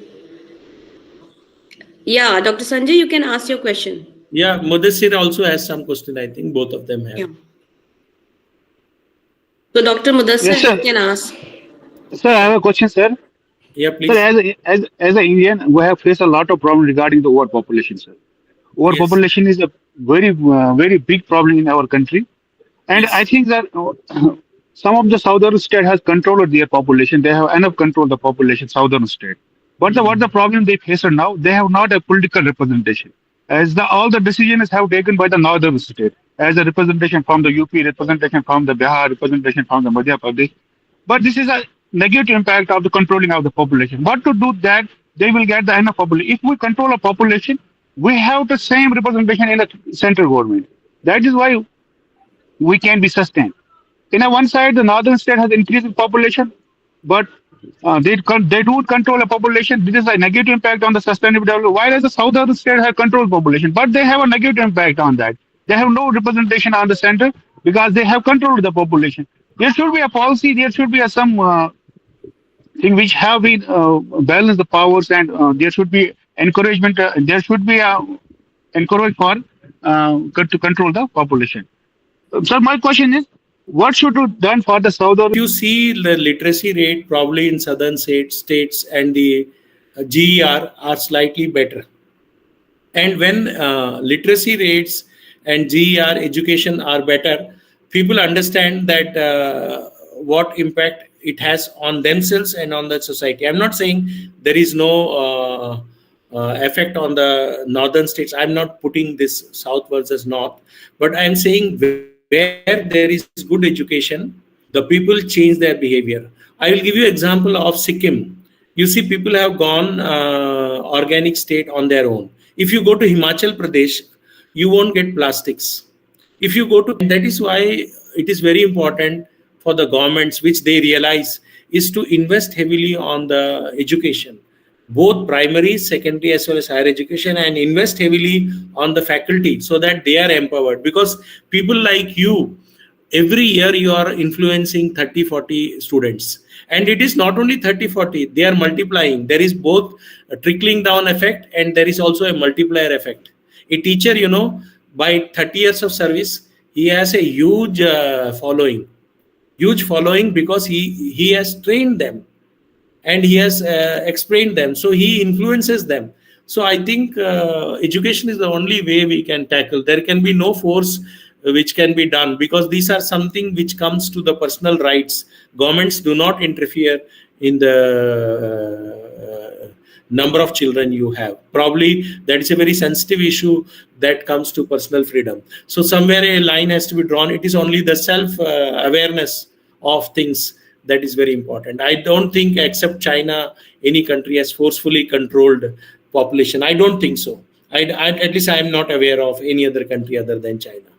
Yeah, Dr. Sanjay, you can ask your question. Yeah, Mudassir also has some question. I think both of them have. Yeah. So, Dr. Mudassir, Yes, sir. you can ask. Sir, I have a question, sir. Yeah, please. Sir, as an Indian, we have faced a lot of problems regarding the overpopulation, sir. Overpopulation is a very big problem in our country. And Yes. I think that some of the southern state has controlled their population. They have enough control of the population, southern state. But what the problem they face now, they have not a political representation. As all the decisions have taken by the northern state, as a representation from the UP, representation from the Bihar, representation from the Madhya Pradesh. But this is a negative impact of the controlling of the population. What to do that they will get the enough population? If we control a population, we have the same representation in the central government. That is why we can be sustained. In one side, the northern state has increased in population, but they do control a population. This is a negative impact on the sustainable development. Whereas the southern state has controlled population, but they have a negative impact on that. They have no representation on the center because they have controlled the population. There should be a policy. There should be some thing which have been balance the powers, and there should be encouragement. There should be a encourage for to control the population. Sir, my question is, what should be done for the southern? You see the literacy rate probably in southern states and the GER are slightly better. And when literacy rates and GER education are better, people understand that what impact it has on themselves and on the society. I'm not saying there is no effect on the northern states. I'm not putting this south versus north, but I'm saying where there is good education, the people change their behavior. I will give you an example of Sikkim. You see, people have gone organic state on their own. If you go to Himachal Pradesh, you won't get plastics. If you go to, that is why it is very important for the governments, which they realize, is to invest heavily on the education, both primary, secondary, as well as higher education, and invest heavily on the faculty so that they are empowered. Because people like you, every year you are influencing 30-40 students. And it is not only 30-40, they are multiplying. There is both a trickling down effect and there is also a multiplier effect. A teacher, by 30 years of service, he has a huge following. huge following because he has trained them and he has explained them, so he influences them. So I think education is the only way we can tackle. There can be no force which can be done, because these are something which comes to the personal rights. Governments do not interfere in the number of children you have. Probably that is a very sensitive issue that comes to personal freedom. So somewhere a line has to be drawn. It is only the self awareness of things that is very important. I don't think, except China, any country has forcefully controlled population. I don't think so. At least I am not aware of any other country other than China.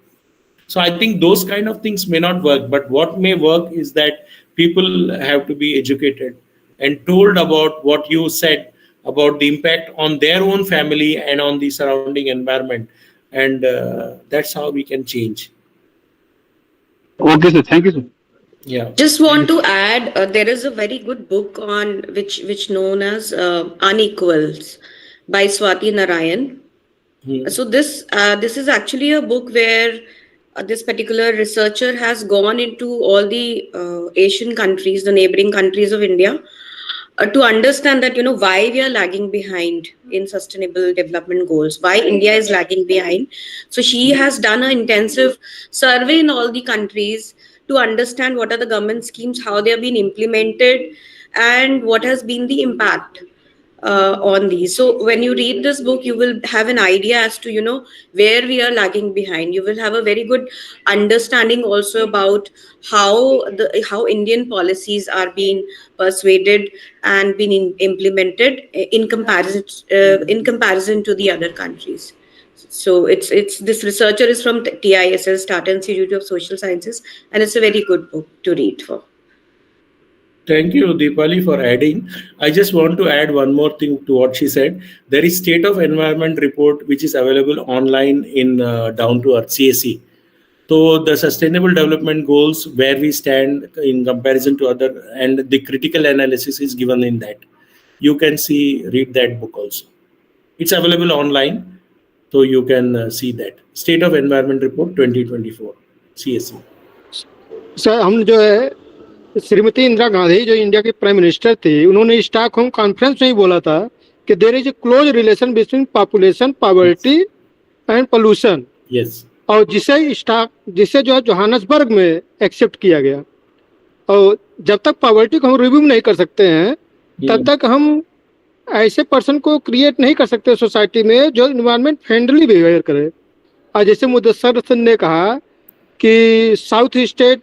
So I think those kind of things may not work. But what may work is that people have to be educated and told about what you said about the impact on their own family and on the surrounding environment. And that's how we can change. Okay, sir. Thank you, sir. Yeah. Just want to add, there is a very good book on which known as Unequals by Swati Narayan. So this is actually a book where this particular researcher has gone into all the Asian countries, the neighboring countries of India, to understand that, why we are lagging behind in sustainable development goals, why India is lagging behind. So she has done an intensive survey in all the countries to understand what are the government schemes, how they have been implemented, and what has been the impact on these. So when you read this book, you will have an idea as to, where we are lagging behind. You will have a very good understanding also about how Indian policies are being persuaded and being implemented in comparison to the other countries. So it's this researcher is from TISS, Tata Institute of Social Sciences, and it's a very good book to read for. Thank you, Deepali, for adding. I just want to add one more thing to what she said. There is State of Environment report which is available online in Down to Earth, CSE. So the Sustainable Development Goals, where we stand in comparison to other, and the critical analysis is given in that. You can read that book also. It's available online, so you can see that. State of Environment Report 2024, CSE. Sir हम जो है श्रीमती इंदिरा गांधी जो India की prime minister थी, उन्होंने Stockholm conference में ही बोला था कि there is a close relation between population, poverty and pollution. Yes. और जिसे जो है जोहान्सबर्ग में एक्सेप्ट किया गया. और जब तक पॉवर्टी को हम रिव्यू नहीं कर सकते हैं, तब तक हम ऐसे पर्सन को क्रिएट नहीं कर सकते सोसाइटी में जो इन्वायरमेंट फ्रेंडली बिहेवियर करे. और जैसे मुदस्सर ने कहा कि साउथ स्टेट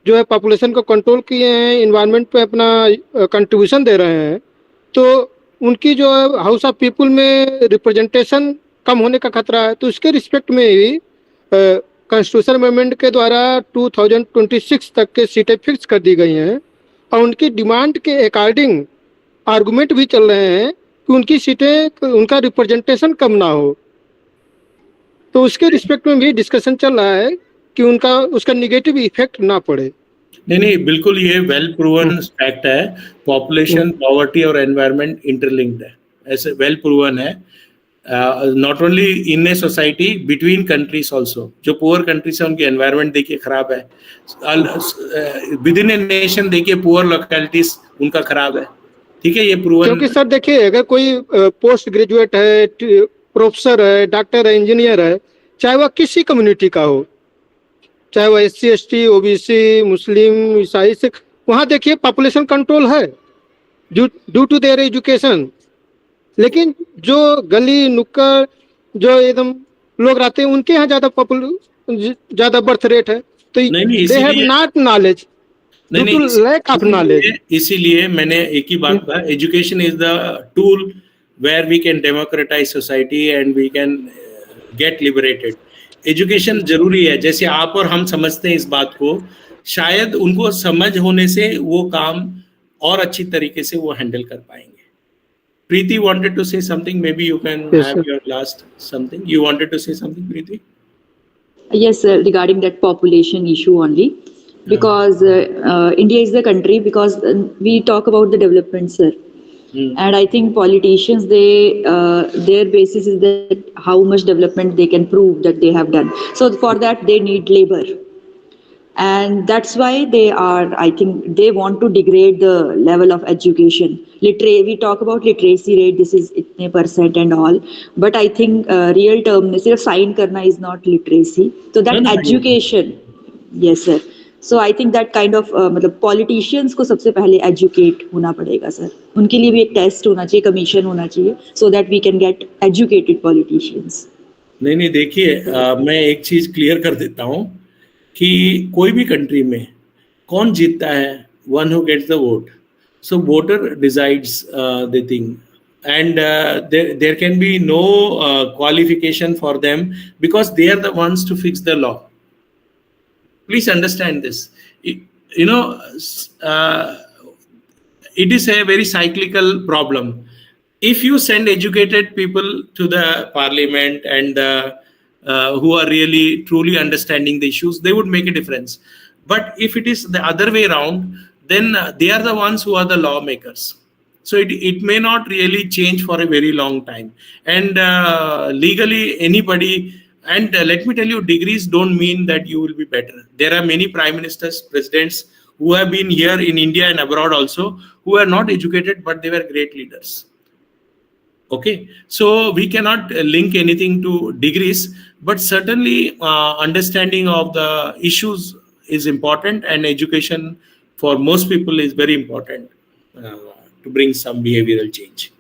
जो है पॉपुलेशन को कंट्रोल किए हैं, इन्वायरमेंट पे अपना कंट्रीब्यूशन दे रहे हैं, तो उनकी जो है हाउस ऑफ पीपल में रिप्रेजेंटेशन कम होने का खतरा है. तो उसके रिस्पेक्ट में ही कॉन्स्टिट्यूशन अमेंडमेंट के द्वारा 2026 तक के सीटें फिक्स कर दी गई हैं. और उनकी डिमांड के अकॉर्डिंग आर्गुमेंट भी चल रहे हैं कि उनकी सीटें, उनका रिप्रेजेंटेशन कम ना हो. तो उसके रिस्पेक्ट में भी डिस्कशन चल रहा है कि उसका निगेटिव इफेक्ट ना पड़े. नहीं, बिल्कुल ये वेल प्रूवन फैक्ट है. पॉपुलेशन, पॉवर्टी और एनवायरनमेंट इंटरलिंक्ड है, ऐसे वेल प्रूवन है. Not only in a society, between countries also. जो पुअर कंट्रीज है उनकी एनवायरनमेंट देखिए खराब है, विद इन ए नेशन देखिए पुअर लोकेलिटीज उनका खराब है. ठीक है, ये प्रूवन. क्योंकि सर देखिए, अगर कोई पोस्ट ग्रेजुएट है, प्रोफेसर है, डॉक्टर है, इंजीनियर है, चाहे वह किसी कम्युनिटी का हो, चाहे वह SC ST OBC मुस्लिम ईसाई सिख, वहाँ देखिए पॉपुलेशन कंट्रोल है ड्यू टू देयर एजुकेशन. लेकिन जो गली नुक्कड़ जो एकदम लोग रहते हैं, उनके यहाँ ज्यादा बर्थ रेट है. तो they have not knowledge, lack of knowledge. इसीलिए मैंने एक ही बात कहा, education is the tool where we can democratize society and we can get liberated. Education जरूरी है. जैसे आप और हम समझते हैं इस बात को, शायद उनको समझ होने से वो काम और अच्छी तरीके से वो हैंडल कर पाएंगे. Preeti wanted to say something. Maybe you can have your last something. You wanted to say something, Preeti? Yes, sir, regarding that population issue only. Because India is the country, because we talk about the development, sir. And I think politicians, their basis is that how much development they can prove that they have done. So for that, they need labor. And that's why I think they want to degrade the level of education. We talk about literacy rate, this is itne percent and all, but I think real term में सिर्फ sign करना is not literacy. So that No, no, education, yes sir. So I think that kind of मतलब politicians को सबसे पहले educate होना पड़ेगा sir. उनके लिए भी एक test होना चाहिए, commission होना चाहिए, so that we can get educated politicians. नहीं देखिए, मैं एक चीज क्लियर कर देता हूँ कि कोई भी कंट्री में कौन जीतता है, one who gets the vote. So voter decides the thing, and there can be no qualification for them because they are the ones to fix the law. Please understand this. You know, it is a very cyclical problem. If you send educated people to the parliament and who are really truly understanding the issues, they would make a difference. But if it is the other way around, then they are the ones who are the lawmakers. So it may not really change for a very long time. And legally, anybody, and let me tell you, degrees don't mean that you will be better. There are many prime ministers, presidents who have been here in India and abroad also, who are not educated, but they were great leaders. Okay, so we cannot link anything to degrees, but certainly understanding of the issues is important, and education for most people is very important to bring some behavioral change.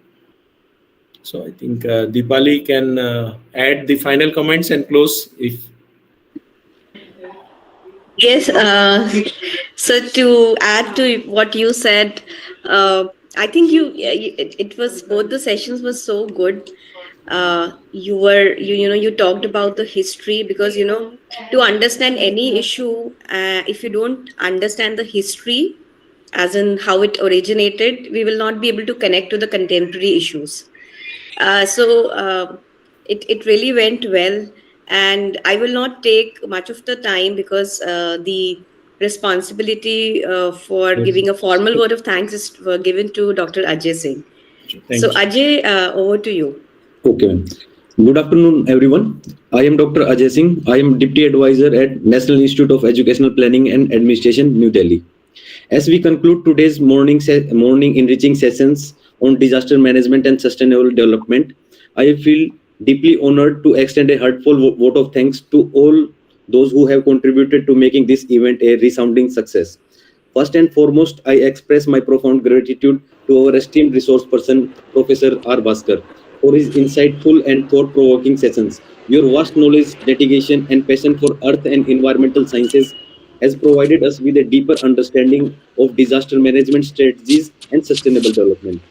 So I think Deepali can add the final comments and close if. Yes, so to add to what you said, I think it was, both the sessions were so good. You talked about the history, because to understand any issue, if you don't understand the history, as in how it originated, we will not be able to connect to the contemporary issues. So it really went well, and I will not take much of the time because the responsibility for giving a formal word of thanks is given to Dr. Ajay Singh. So Ajay, over to you. Okay. Good afternoon, everyone. I am Dr. Ajay Singh. I am Deputy Advisor at National Institute of Educational Planning and Administration, New Delhi. As we conclude today's morning enriching sessions on disaster management and sustainable development, I feel deeply honored to extend a heartfelt vote of thanks to all those who have contributed to making this event a resounding success. First and foremost, I express my profound gratitude to our esteemed resource person, Professor R. Bhaskar, for his insightful and thought-provoking sessions. Your vast knowledge, dedication, and passion for earth and environmental sciences has provided us with a deeper understanding of disaster management strategies and sustainable development.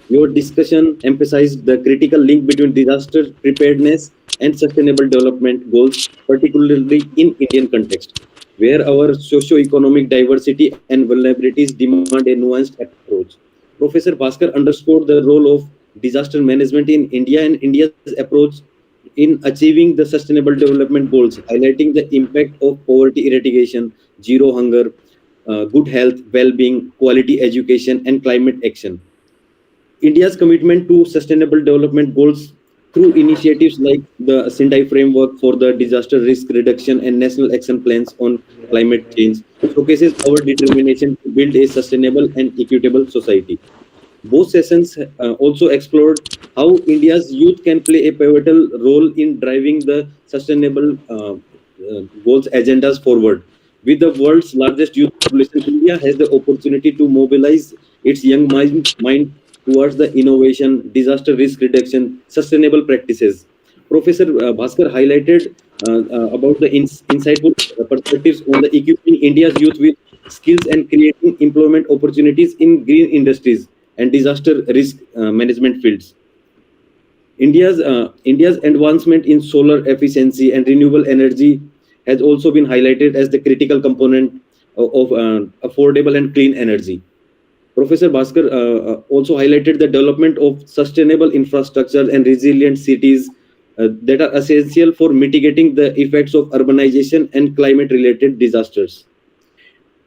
Your discussion emphasized the critical link between disaster preparedness and sustainable development goals, particularly in Indian context, where our socio-economic diversity and vulnerabilities demand a nuanced approach. Professor Bhaskar underscored the role of disaster management in India and India's approach in achieving the sustainable development goals, highlighting the impact of poverty eradication, zero hunger, good health, well-being, quality education, and climate action. India's commitment to sustainable development goals through initiatives like the Sindai framework for the disaster risk reduction and national action plans on climate change showcases our determination to build a sustainable and equitable society. Both sessions also explored how India's youth can play a pivotal role in driving the sustainable goals agendas forward. With the world's largest youth population, India has the opportunity to mobilize its young mind towards the innovation, disaster risk reduction, sustainable practices. Professor Bhaskar highlighted about the insightful perspectives on the equipping India's youth with skills and creating employment opportunities in green industries and disaster risk management fields. India's advancement in solar efficiency and renewable energy has also been highlighted as the critical component of affordable and clean energy. Professor Bhaskar also highlighted the development of sustainable infrastructure and resilient cities that are essential for mitigating the effects of urbanization and climate-related disasters.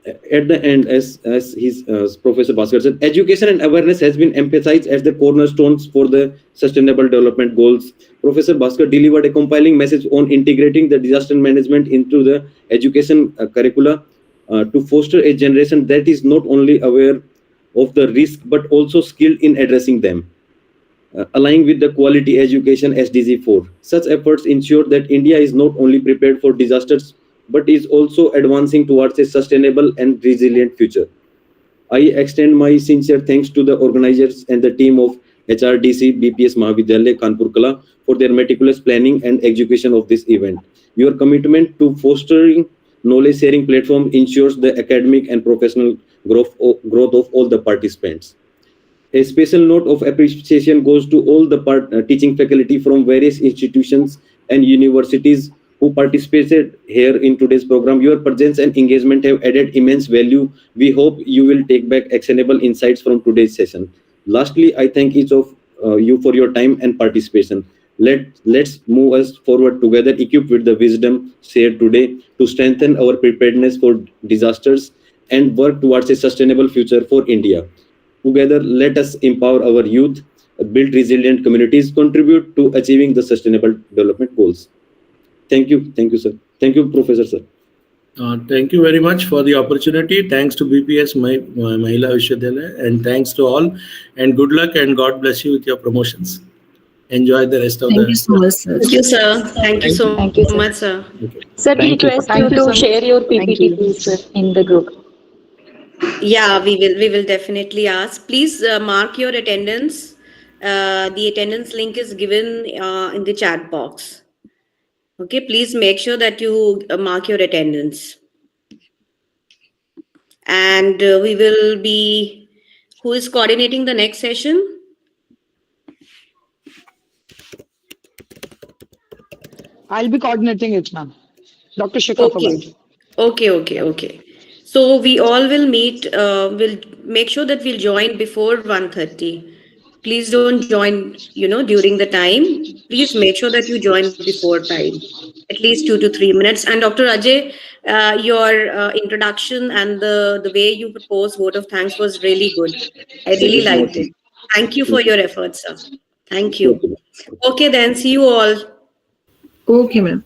at the end, as his Professor Bhaskar said, education and awareness has been emphasized as the cornerstones for the Sustainable Development Goals. Professor Bhaskar delivered a compelling message on integrating the disaster management into the education curricula to foster a generation that is not only aware of the risk but also skilled in addressing them. Aligning with the quality education SDG 4. Such efforts ensure that India is not only prepared for disasters but is also advancing towards a sustainable and resilient future. I extend my sincere thanks to the organizers and the team of HRDC BPS Mahila Khanpur Kala for their meticulous planning and execution of this event. Your commitment to fostering knowledge sharing platform ensures the academic and professional growth of all the participants. A special note of appreciation goes to all the teaching faculty from various institutions and universities who participated here in today's program. Your presence and engagement have added immense value. We hope you will take back actionable insights from today's session. Lastly, I thank each of you for your time and participation. Let's move us forward together, equipped with the wisdom shared today to strengthen our preparedness for disasters and work towards a sustainable future for India. Together, let us empower our youth, build resilient communities, contribute to achieving the sustainable development goals. Thank you, sir. Thank you, Professor, sir. Thank you very much for the opportunity. Thanks to BPS Mahila Vishwavidyalaya, and thanks to all. And good luck and God bless you with your promotions. Enjoy the rest of the. Thank you so much, sir. Thank you, sir. Thank you so much, sir. Sir, we request you to share your PPT, please, sir, in the group. Yeah, we will definitely ask. Please mark your attendance. The attendance link is given in the chat box. Okay, please make sure that you mark your attendance. And we will be, who is coordinating the next session? I'll be coordinating it, ma'am. Dr. Shikha Pawar. Okay. So we all will meet, we'll make sure that we'll join before 1:30. Please don't join, during the time. Please make sure that you join before time, at least 2 to 3 minutes. And Dr. Ajay, your introduction and the way you proposed vote of thanks was really good. I really liked it. Thank you for your efforts, sir. Thank you. Okay, then see you all. Okay, ma'am.